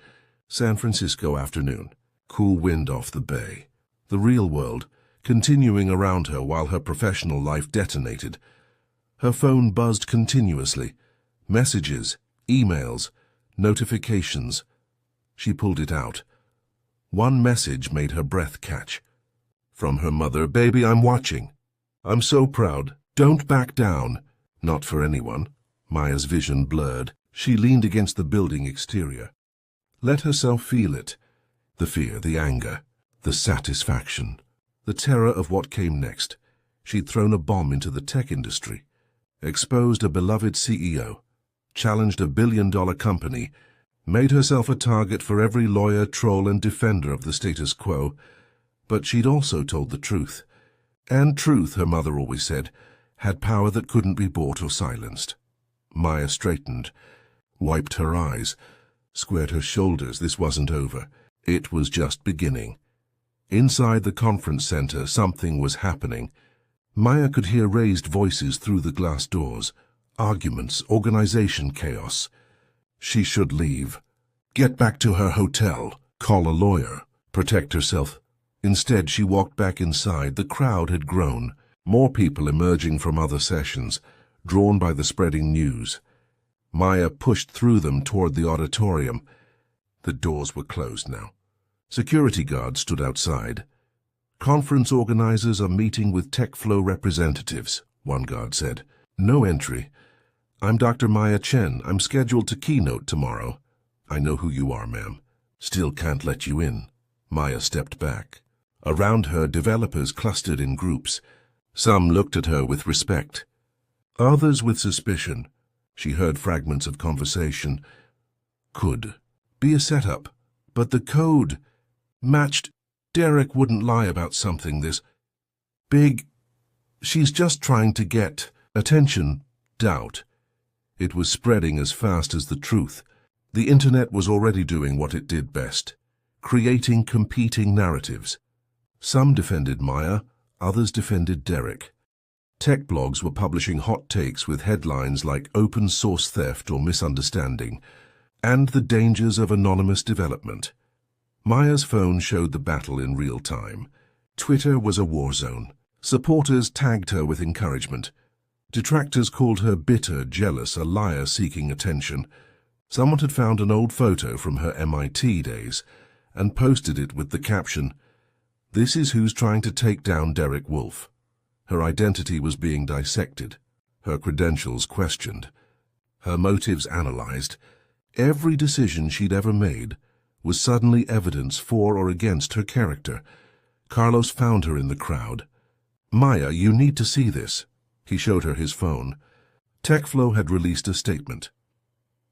San Francisco afternoon. Cool wind off the bay. The real world, continuing around her while her professional life detonated. Her phone buzzed continuously. Messages, emails, notifications. She pulled it out. One message made her breath catch. From her mother, "Baby, I'm watching. I'm so proud. Don't back down." Not for anyone. Maya's vision blurred. She leaned against the building exterior. Let herself feel it. The fear, the anger, the satisfaction, the terror of what came next. She'd thrown a bomb into the tech industry, exposed a beloved CEO, challenged a billion-dollar company, made herself a target for every lawyer, troll, and defender of the status quo. But she'd also told the truth. And truth, her mother always said, had power that couldn't be bought or silenced. Maya straightened, wiped her eyes, squared her shoulders. This wasn't over. It was just beginning. Inside the conference center, something was happening. Maya could hear raised voices through the glass doors. Arguments, organization chaos. She should leave. Get back to her hotel. Call a lawyer. Protect herself. Instead, she walked back inside. The crowd had grown. More people emerging from other sessions, drawn by the spreading news. Maya pushed through them toward the auditorium. The doors were closed now. Security guards stood outside. "Conference organizers are meeting with TechFlow representatives," one guard said. "No entry. I'm Dr. Maya Chen. I'm scheduled to keynote tomorrow." "I know who you are, ma'am. Still can't let you in." Maya stepped back. Around her, developers clustered in groups. Some looked at her with respect, others with suspicion. She heard fragments of conversation. Could be a setup, but the code matched. Derek wouldn't lie about something this big. She's just trying to get attention. Doubt. It was spreading as fast as the truth. The internet was already doing what it did best, creating competing narratives. Some defended Maya, others defended Derek. Tech blogs were publishing hot takes with headlines like "open source theft" or "misunderstanding," and the dangers of anonymous development. Maya's phone showed the battle in real time. Twitter was a war zone. Supporters tagged her with encouragement. Detractors called her bitter, jealous, a liar seeking attention. Someone had found an old photo from her MIT days and posted it with the caption, "This is who's trying to take down Derek Wolfe." Her identity was being dissected, her credentials questioned, her motives analyzed. Every decision she'd ever made was suddenly evidence for or against her character. Carlos found her in the crowd. "Maya, you need to see this." He showed her his phone. TechFlow had released a statement.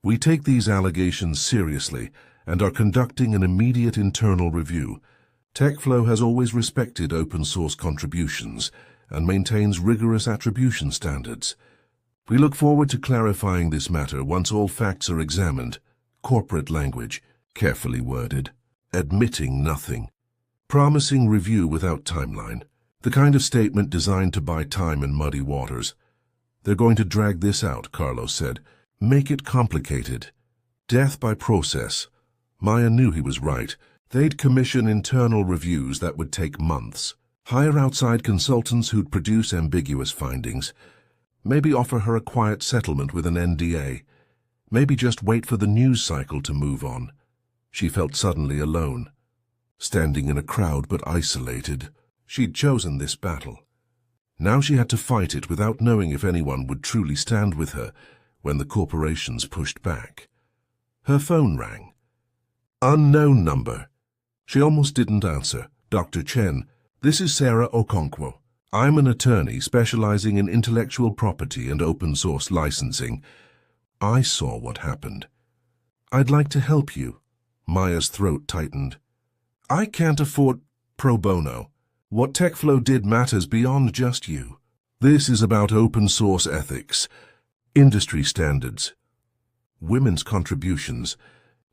"We take these allegations seriously and are conducting an immediate internal review. TechFlow has always respected open source contributions and maintains rigorous attribution standards. We look forward to clarifying this matter once all facts are examined." Corporate language, carefully worded, admitting nothing, promising review without timeline. The kind of statement designed to buy time in muddy waters. "They're going to drag this out," Carlos said. "Make it complicated. Death by process." Maya knew he was right. They'd commission internal reviews that would take months. Hire outside consultants who'd produce ambiguous findings. Maybe offer her a quiet settlement with an NDA. Maybe just wait for the news cycle to move on. She felt suddenly alone, standing in a crowd but isolated. She'd chosen this battle. Now she had to fight it without knowing if anyone would truly stand with her when the corporations pushed back. Her phone rang. Unknown number. She almost didn't answer. "Dr. Chen, this is Sarah Okonkwo. I'm an attorney specializing in intellectual property and open source licensing. I saw what happened. I'd like to help you." Maya's throat tightened. "I can't afford pro bono. What TechFlow did matters beyond just you. This is about open source ethics. Industry standards. Women's contributions.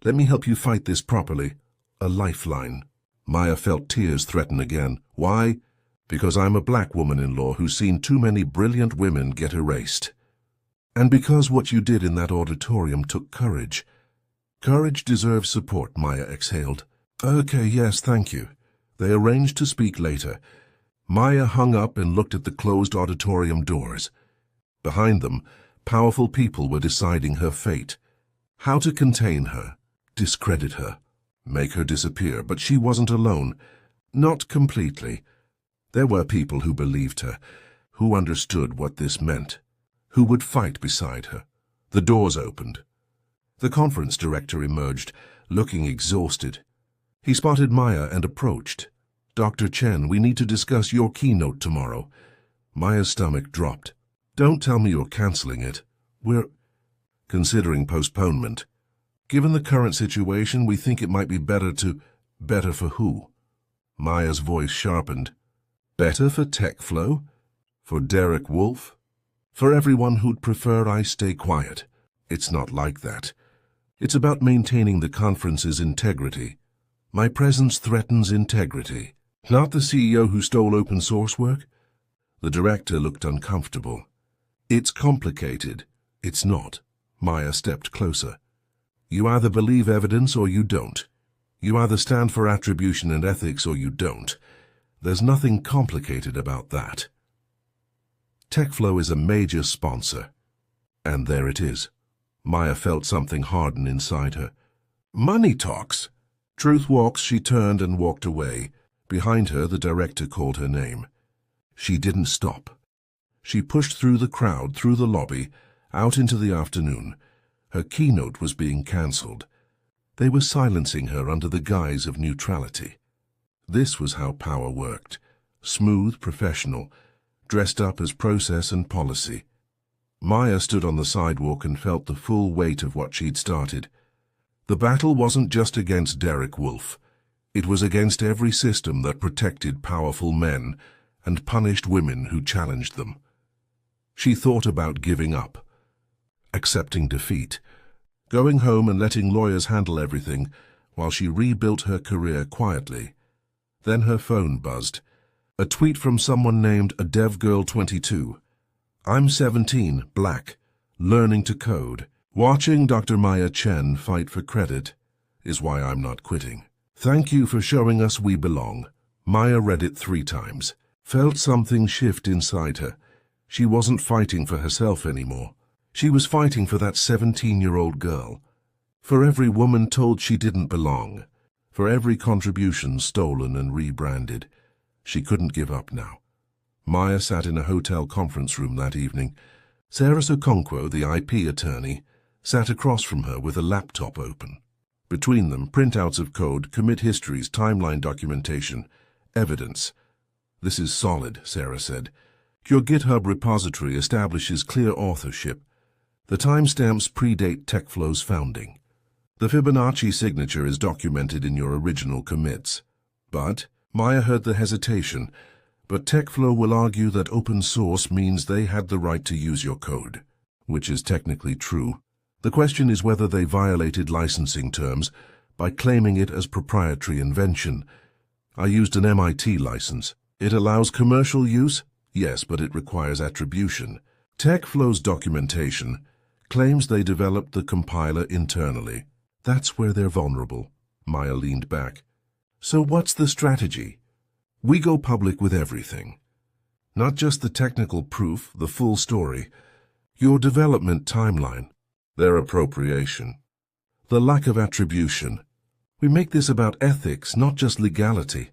Let me help you fight this properly. A lifeline. Maya felt tears threaten again. Why? Because I'm a black woman-in-law who's seen too many brilliant women get erased. And because what you did in that auditorium took courage. Courage deserves support, Maya exhaled. Okay, yes, thank you. They arranged to speak later. Maya hung up and looked at the closed auditorium doors. Behind them, powerful people were deciding her fate. How to contain her, discredit her, make her disappear, but she wasn't alone. Not completely. There were people who believed her, who understood what this meant, who would fight beside her. The doors opened. The conference director emerged, looking exhausted. He spotted Maya and approached. Dr. Chen, we need to discuss your keynote tomorrow. Maya's stomach dropped. Don't tell me you're canceling it. We're considering postponement. Given the current situation, we think it might be better to... Better for who? Maya's voice sharpened. Better for TechFlow? For Derek Wolfe? For everyone who'd prefer I stay quiet. It's not like that. It's about maintaining the conference's integrity. My presence threatens integrity. Not the CEO who stole open source work? The director looked uncomfortable. It's complicated. It's not. Maya stepped closer. You either believe evidence or you don't. You either stand for attribution and ethics or you don't. There's nothing complicated about that. TechFlow is a major sponsor. And there it is. Maya felt something harden inside her. Money talks. Truth walks, she turned and walked away. Behind her, the director called her name. She didn't stop. She pushed through the crowd, through the lobby, out into the afternoon. Her keynote was being cancelled. They were silencing her under the guise of neutrality. This was how power worked. Smooth, professional, dressed up as process and policy. Maya stood on the sidewalk and felt the full weight of what she'd started. The battle wasn't just against Derek Wolfe. It was against every system that protected powerful men and punished women who challenged them. She thought about giving up, accepting defeat, going home and letting lawyers handle everything while she rebuilt her career quietly. Then her phone buzzed. A tweet from someone named a DevGirl22. I'm 17, black, learning to code. Watching Dr. Maya Chen fight for credit is why I'm not quitting. Thank you for showing us we belong. Maya read it 3 times, felt something shift inside her. She wasn't fighting for herself anymore. She was fighting for that 17-year-old girl. For every woman told she didn't belong. For every contribution stolen and rebranded. She couldn't give up now. Maya sat in a hotel conference room that evening. Sarah Sokonkwo, the IP attorney, sat across from her with a laptop open. Between them, printouts of code, commit histories, timeline documentation, evidence. This is solid, Sarah said. Your GitHub repository establishes clear authorship. The timestamps predate TechFlow's founding. The Fibonacci signature is documented in your original commits. But, Maya heard the hesitation, but TechFlow will argue that open source means they had the right to use your code, which is technically true. The question is whether they violated licensing terms by claiming it as proprietary invention. I used an MIT license. It allows commercial use? Yes, but it requires attribution. TechFlow's documentation claims they developed the compiler internally. That's where they're vulnerable. Maya leaned back. So what's the strategy? We go public with everything. Not just the technical proof, the full story. Your development timeline. Their appropriation. The lack of attribution. We make this about ethics, not just legality.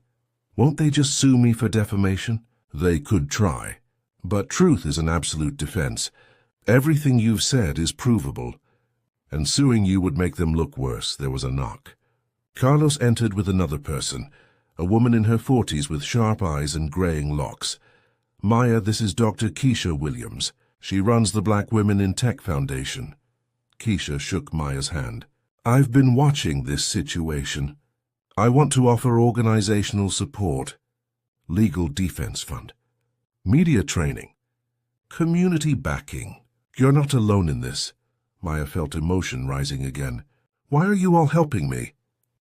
Won't they just sue me for defamation? They could try. But truth is an absolute defense. Everything you've said is provable. And suing you would make them look worse. There was a knock. Carlos entered with another person, a woman in her 40s with sharp eyes and graying locks. Maya, this is Dr. Keisha Williams. She runs the Black Women in Tech Foundation. Keisha shook Maya's hand. I've been watching this situation. I want to offer organizational support, legal defense fund, media training, community backing. You're not alone in this. Maya felt emotion rising again. Why are you all helping me?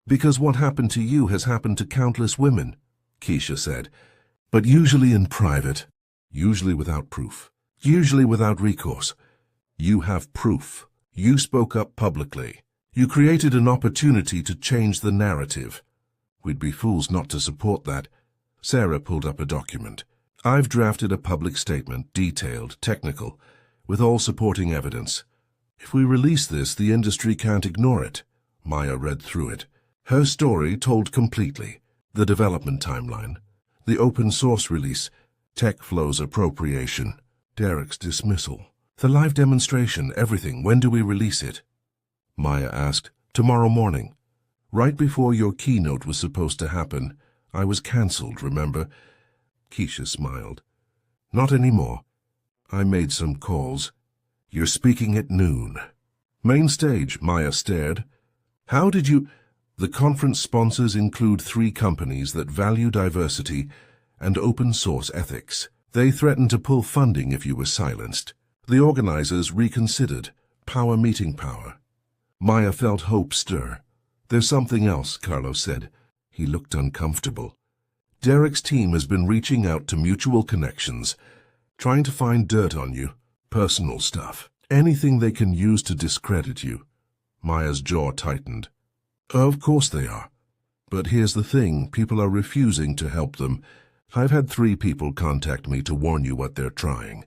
Because what happened to you has happened to countless women, Keisha said. But usually in private. Usually without proof. Usually without recourse. You have proof. You spoke up publicly. You created an opportunity to change the narrative. We'd be fools not to support that. Sarah pulled up a document. I've drafted a public statement, detailed, technical, with all supporting evidence. If we release this, the industry can't ignore it. Maya read through it. Her story told completely. The development timeline. The open source release. Tech flow's appropriation. Derek's dismissal. The live demonstration, everything. When do we release it? Maya asked. Tomorrow morning. Right before your keynote was supposed to happen. I was cancelled, remember? Keisha smiled. Not anymore. I made some calls. You're speaking at noon. Main stage, Maya stared. How did you... The conference sponsors include 3 companies that value diversity and open source ethics. They threatened to pull funding if you were silenced. The organizers reconsidered. Power meeting power. Maya felt hope stir. There's something else, Carlos said. He looked uncomfortable. Derek's team has been reaching out to mutual connections, trying to find dirt on you, personal stuff, anything they can use to discredit you. Maya's jaw tightened. Of course they are. But here's the thing, people are refusing to help them. I've had 3 people contact me to warn you what they're trying.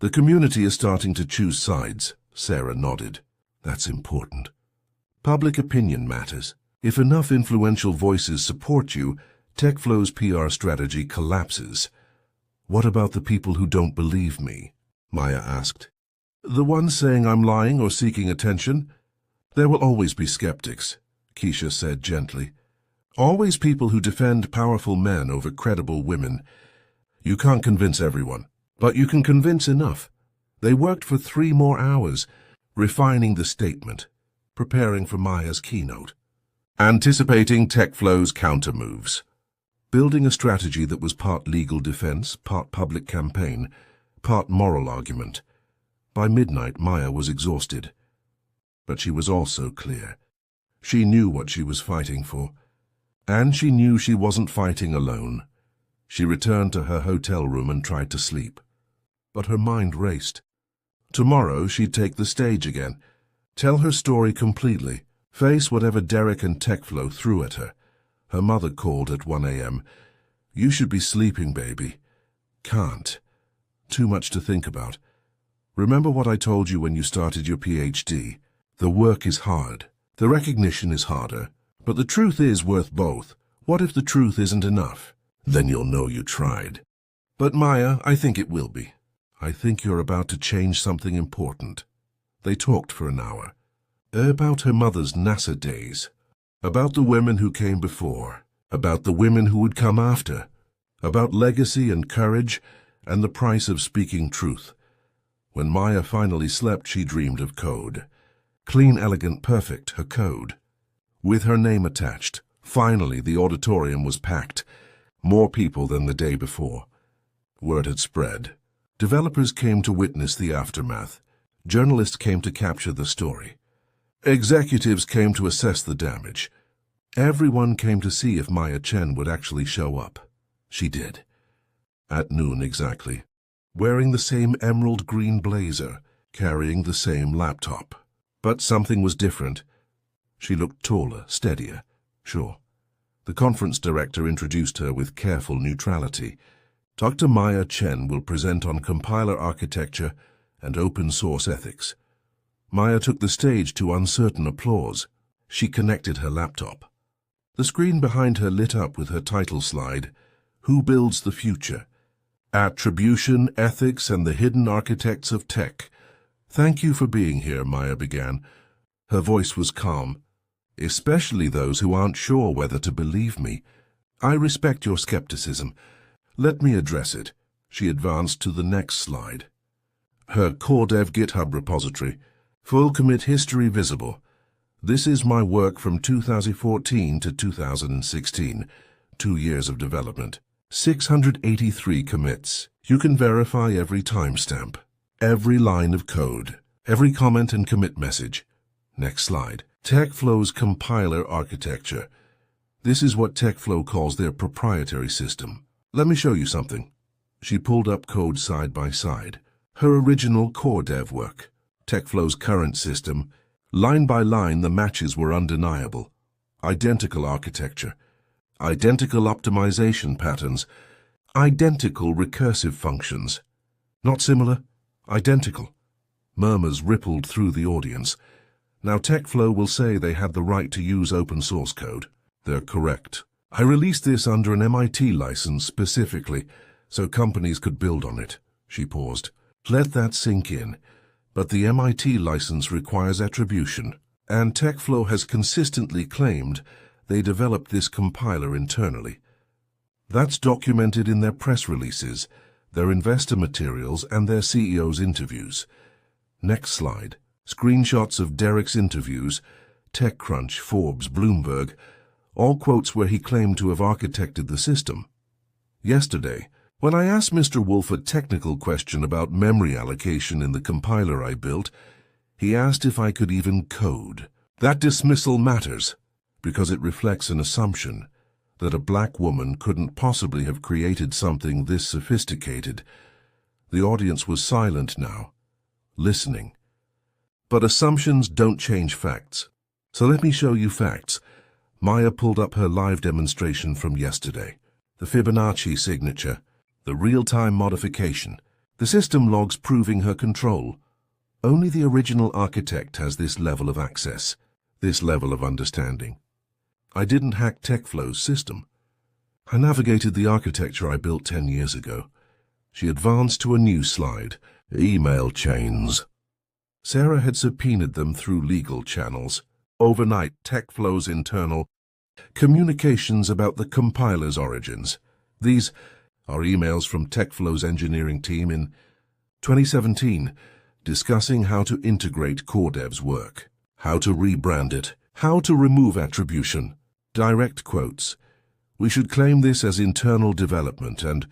The community is starting to choose sides, Sarah nodded. That's important. Public opinion matters. If enough influential voices support you, TechFlow's PR strategy collapses. What about the people who don't believe me? Maya asked. The ones saying I'm lying or seeking attention? There will always be skeptics, Keisha said gently. Always people who defend powerful men over credible women. You can't convince everyone, but you can convince enough. They worked for 3 more hours, refining the statement, preparing for Maya's keynote, anticipating TechFlow's counter-moves, building a strategy that was part legal defense, part public campaign, part moral argument. By midnight, Maya was exhausted. But she was also clear. She knew what she was fighting for. And she knew she wasn't fighting alone. She returned to her hotel room and tried to sleep. But her mind raced. Tomorrow she'd take the stage again. Tell her story completely. Face whatever Derek and TechFlow threw at her. Her mother called at 1 a.m. You should be sleeping, baby. Can't. Too much to think about. Remember what I told you when you started your PhD. The work is hard. The recognition is harder. But the truth is worth both. What if the truth isn't enough? Then you'll know you tried. But Maya, I think it will be. I think you're about to change something important. They talked for an hour. About her mother's NASA days. About the women who came before. About the women who would come after. About legacy and courage and the price of speaking truth. When Maya finally slept, she dreamed of code. Clean, elegant, perfect, her code. With her name attached. Finally, the auditorium was packed. More people than the day before. Word had spread. Developers came to witness the aftermath. Journalists came to capture the story. Executives came to assess the damage. Everyone came to see if Maya Chen would actually show up. She did. At noon exactly. Wearing the same emerald green blazer, carrying the same laptop. But something was different. She looked taller, steadier. Sure. The conference director introduced her with careful neutrality. Dr. Maya Chen will present on compiler architecture and open source ethics. Maya took the stage to uncertain applause. She connected her laptop. The screen behind her lit up with her title slide, Who Builds the Future? Attribution, Ethics, and the Hidden Architects of Tech. Thank you for being here, Maya began. Her voice was calm. Especially those who aren't sure whether to believe me. I respect your skepticism. Let me address it. She advanced to the next slide. Her core dev GitHub repository. Full commit history visible. This is my work from 2014 to 2016. 2 years of development. 683 commits. You can verify every timestamp. Every line of code, every comment and commit message. Next slide. TechFlow's compiler architecture. This is what TechFlow calls their proprietary system. Let me show you something. She pulled up code side by side. Her original core dev work. TechFlow's current system. Line by line, the matches were undeniable. Identical architecture. Identical optimization patterns. Identical recursive functions. Not similar, identical. Murmurs rippled through the audience. Now TechFlow will say they had the right to use open source code. They're correct. I released this under an MIT license specifically, so companies could build on it. She paused. Let that sink in. But the MIT license requires attribution, and TechFlow has consistently claimed they developed this compiler internally. That's documented in their press releases, their investor materials, and their CEO's interviews. Next slide. Screenshots of Derek's interviews, TechCrunch, Forbes, Bloomberg, all quotes where he claimed to have architected the system. Yesterday, when I asked Mr. Wolf a technical question about memory allocation in the compiler I built, he asked if I could even code. That dismissal matters, because it reflects an assumption that a black woman couldn't possibly have created something this sophisticated. The audience was silent now, listening. But assumptions don't change facts. So let me show you facts. Maya pulled up her live demonstration from yesterday. The Fibonacci signature, the real-time modification, the system logs proving her control. Only the original architect has this level of access, this level of understanding. I didn't hack TechFlow's system. I navigated the architecture I built 10 years ago. She advanced to a new slide, email chains. Sarah had subpoenaed them through legal channels. Overnight, TechFlow's internal communications about the compiler's origins. These are emails from TechFlow's engineering team in 2017, discussing how to integrate core dev's work, how to rebrand it, how to remove attribution. Direct quotes. We should claim this as internal development and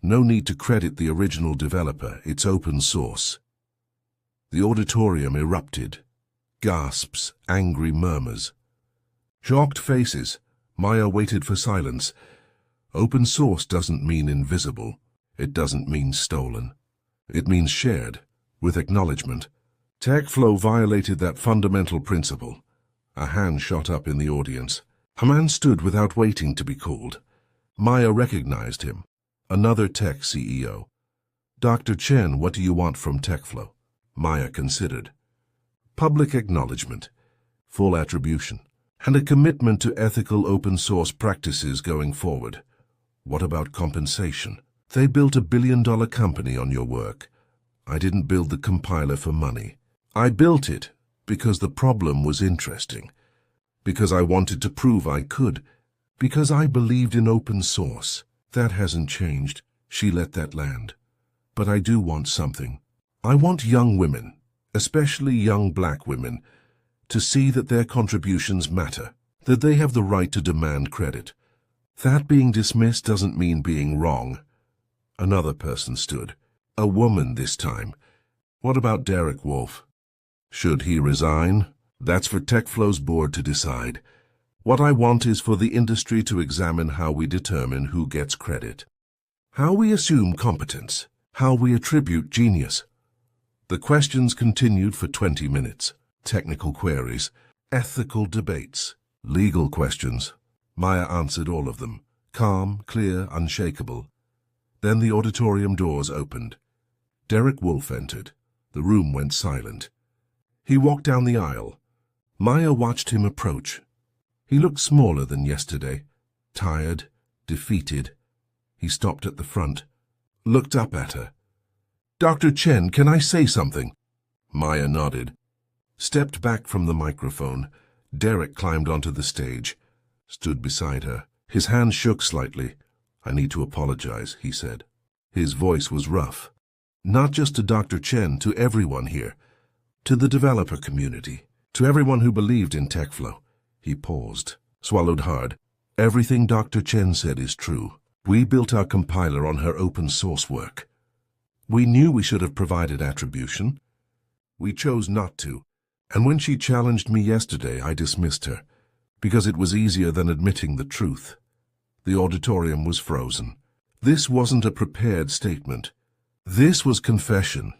no need to credit the original developer. It's open source. The auditorium erupted. Gasps, angry murmurs. Shocked faces. Maya waited for silence. Open source doesn't mean invisible. It doesn't mean stolen. It means shared, with acknowledgement. TechFlow violated that fundamental principle. A hand shot up in the audience. A man stood without waiting to be called. Maya recognized him. Another tech CEO. Dr. Chen, what do you want from TechFlow? Maya considered. Public acknowledgement, full attribution, and a commitment to ethical open source practices going forward. What about compensation? They built $1 billion company on your work. I didn't build the compiler for money. I built it because the problem was interesting, because I wanted to prove I could, because I believed in open source. That hasn't changed. She let that land. But I do want something. I want young women, especially young black women, to see that their contributions matter, that they have the right to demand credit. That being dismissed doesn't mean being wrong. Another person stood. A woman this time. What about Derek Wolf? Should he resign? That's for TechFlow's board to decide. What I want is for the industry to examine how we determine who gets credit, how we assume competence, how we attribute genius. The questions continued for 20 minutes. Technical queries, ethical debates, legal questions. Maya answered all of them, calm, clear, unshakable. Then the auditorium doors opened. Derek Wolf entered. The room went silent. He walked down the aisle. Maya watched him approach. He looked smaller than yesterday, tired, defeated. He stopped at the front, looked up at her. Dr. Chen, can I say something? Maya nodded. Stepped back from the microphone. Derek climbed onto the stage, stood beside her. His hand shook slightly. I need to apologize, he said. His voice was rough. Not just to Dr. Chen, to everyone here. To the developer community. To everyone who believed in TechFlow. He paused, swallowed hard. Everything Dr. Chen said is true. We built our compiler on her open source work. We knew we should have provided attribution. We chose not to, and when she challenged me yesterday, I dismissed her, because it was easier than admitting the truth. The auditorium was frozen. This wasn't a prepared statement. This was confession.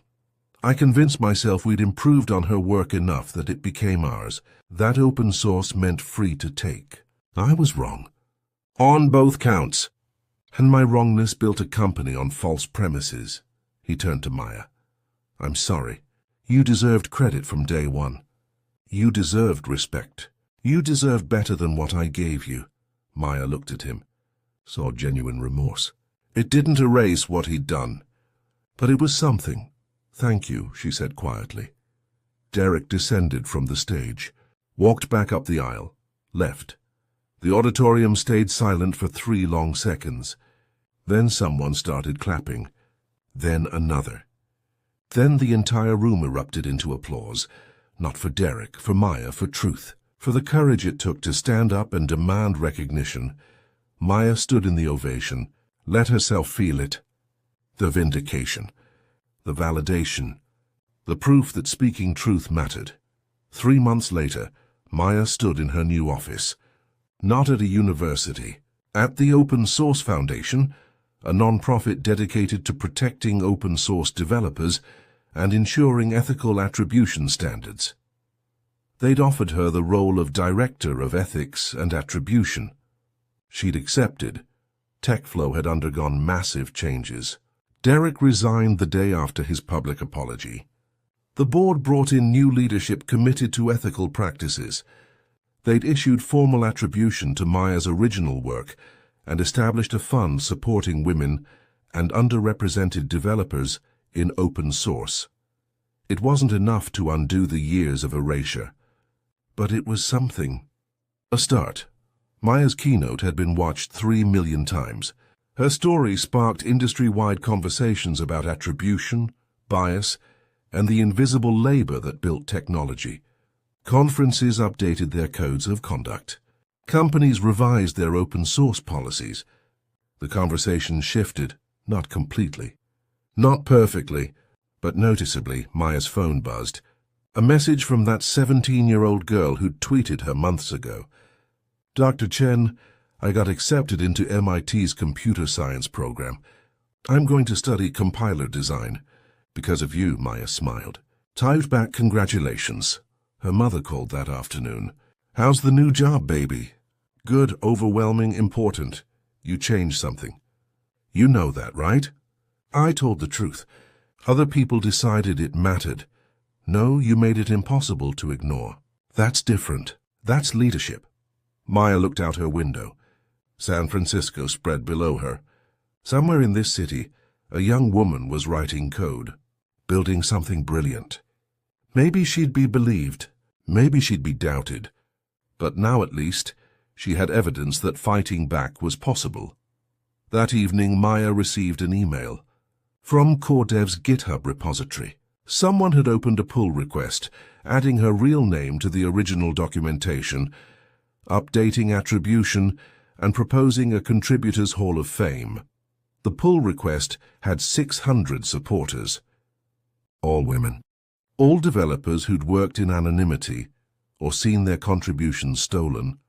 I convinced myself we'd improved on her work enough that it became ours. That open source meant free to take. I was wrong. On both counts. And my wrongness built a company on false premises. He turned to Maya. I'm sorry. You deserved credit from day one. You deserved respect. You deserved better than what I gave you. Maya looked at him, saw genuine remorse. It didn't erase what he'd done, but it was something. Thank you, she said quietly. Derek descended from the stage, walked back up the aisle, left. The auditorium stayed silent for 3 long seconds. Then someone started clapping. Then another. Then the entire room erupted into applause. Not for Derek, for Maya, for truth, for the courage it took to stand up and demand recognition. Maya stood in the ovation, let herself feel it. The vindication. The validation, the proof that speaking truth mattered. 3 months later, Maya stood in her new office. Not at a university, at the Open Source Foundation, a non-profit dedicated to protecting open source developers and ensuring ethical attribution standards. They'd offered her the role of Director of Ethics and Attribution. She'd accepted. TechFlow had undergone massive changes. Derek resigned the day after his public apology. The board brought in new leadership committed to ethical practices. They'd issued formal attribution to Maya's original work and established a fund supporting women and underrepresented developers in open source. It wasn't enough to undo the years of erasure, but it was something. A start. Maya's keynote had been watched 3 million times. Her story sparked industry-wide conversations about attribution, bias, and the invisible labor that built technology. Conferences updated their codes of conduct. Companies revised their open-source policies. The conversation shifted, not completely. Not perfectly, but noticeably. Maya's phone buzzed. A message from that 17-year-old girl who'd tweeted her months ago. Dr. Chen, I got accepted into MIT's computer science program. I'm going to study compiler design. Because of you, Maya smiled. Typed back congratulations. Her mother called that afternoon. How's the new job, baby? Good, overwhelming, important. You changed something. You know that, right? I told the truth. Other people decided it mattered. No, you made it impossible to ignore. That's different. That's leadership. Maya looked out her window. San Francisco spread below her. Somewhere in this city, a young woman was writing code, building something brilliant. Maybe she'd be believed, maybe she'd be doubted, but now at least she had evidence that fighting back was possible. That evening, Maya received an email from CoreDev's GitHub repository. Someone had opened a pull request, adding her real name to the original documentation, updating attribution, and proposing a Contributors Hall of Fame. The pull request had 600 supporters. All women. All developers who'd worked in anonymity or seen their contributions stolen.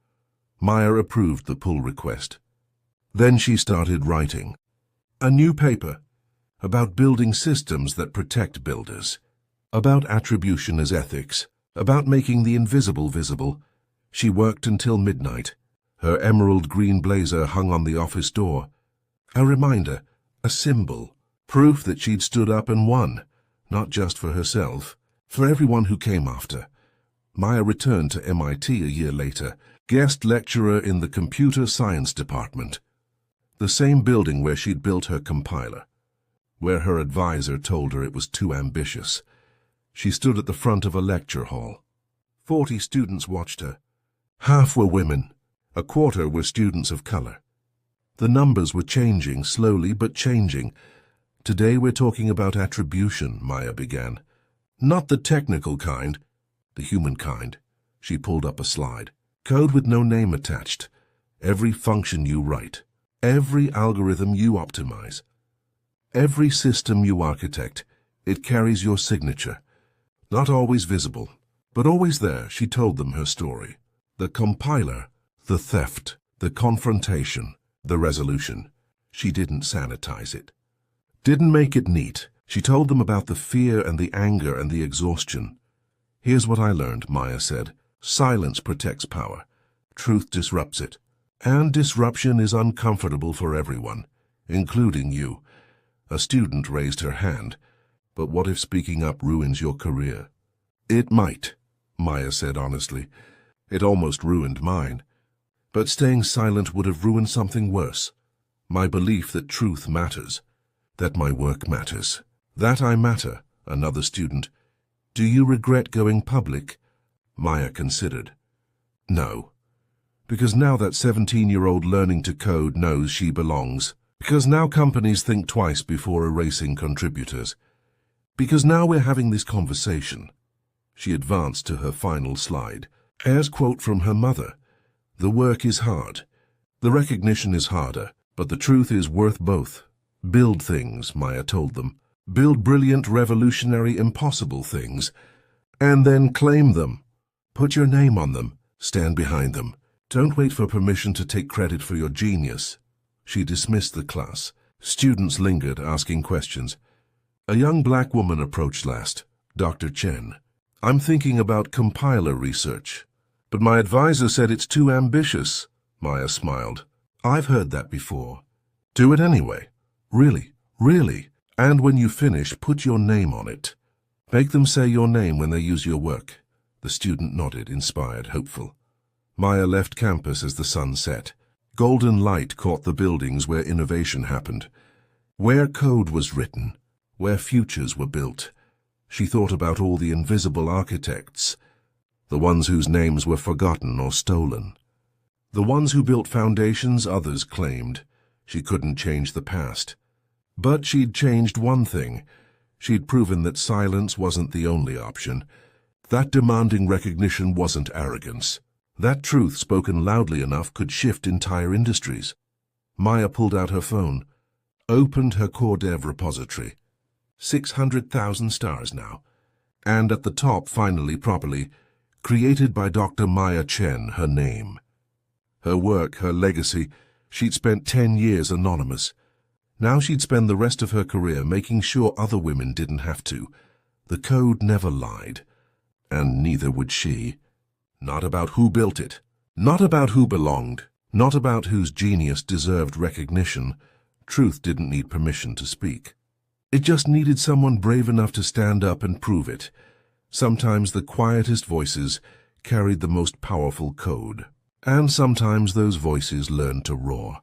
Maya approved the pull request. Then she started writing. A new paper about building systems that protect builders, about attribution as ethics, about making the invisible visible. She worked until midnight. Her emerald green blazer hung on the office door. A reminder, a symbol, proof that she'd stood up and won, not just for herself, for everyone who came after. Maya returned to MIT a year later, guest lecturer in the computer science department, the same building where she'd built her compiler, where her advisor told her it was too ambitious. She stood at the front of a lecture hall. 40 students watched her. Half were women. A quarter were students of color. The numbers were changing, slowly but changing. Today we're talking about attribution, Maya began. Not the technical kind, the human kind. She pulled up a slide. Code with no name attached. Every function you write. Every algorithm you optimize. Every system you architect, it carries your signature. Not always visible, but always there. She told them her story. The compiler, the theft, the confrontation, the resolution. She didn't sanitize it. Didn't make it neat. She told them about the fear and the anger and the exhaustion. Here's what I learned, Maya said. Silence protects power. Truth disrupts it. And disruption is uncomfortable for everyone, including you. A student raised her hand. But what if speaking up ruins your career? It might, Maya said honestly. It almost ruined mine. But staying silent would have ruined something worse. My belief that truth matters, that my work matters, that I matter. Another student. Do you regret going public? Maya considered. No. Because now that 17-year-old learning to code knows she belongs. Because now companies think twice before erasing contributors. Because now we're having this conversation. She advanced to her final slide. As quote from her mother, the work is hard. The recognition is harder, but the truth is worth both. Build things, Maya told them. Build brilliant, revolutionary, impossible things. And then claim them. Put your name on them. Stand behind them. Don't wait for permission to take credit for your genius. She dismissed the class. Students lingered, asking questions. A young black woman approached last, Dr. Chen. I'm thinking about compiler research. But my advisor said it's too ambitious. Maya smiled. I've heard that before. Do it anyway. Really, really. And when you finish, put your name on it. Make them say your name when they use your work. The student nodded, inspired, hopeful. Maya left campus as the sun set. Golden light caught the buildings where innovation happened, where code was written, where futures were built. She thought about all the invisible architects, the ones whose names were forgotten or stolen. The ones who built foundations others claimed. She couldn't change the past. But she'd changed one thing. She'd proven that silence wasn't the only option. That demanding recognition wasn't arrogance. That truth spoken loudly enough could shift entire industries. Maya pulled out her phone, opened her core dev repository. 600,000 stars now. And at the top, finally, properly, created by Dr. Maya Chen, her name. Her work, her legacy. She'd spent 10 years anonymous. Now she'd spend the rest of her career making sure other women didn't have to. The code never lied. And neither would she. Not about who built it. Not about who belonged. Not about whose genius deserved recognition. Truth didn't need permission to speak. It just needed someone brave enough to stand up and prove it. Sometimes the quietest voices carried the most powerful code. And sometimes those voices learned to roar.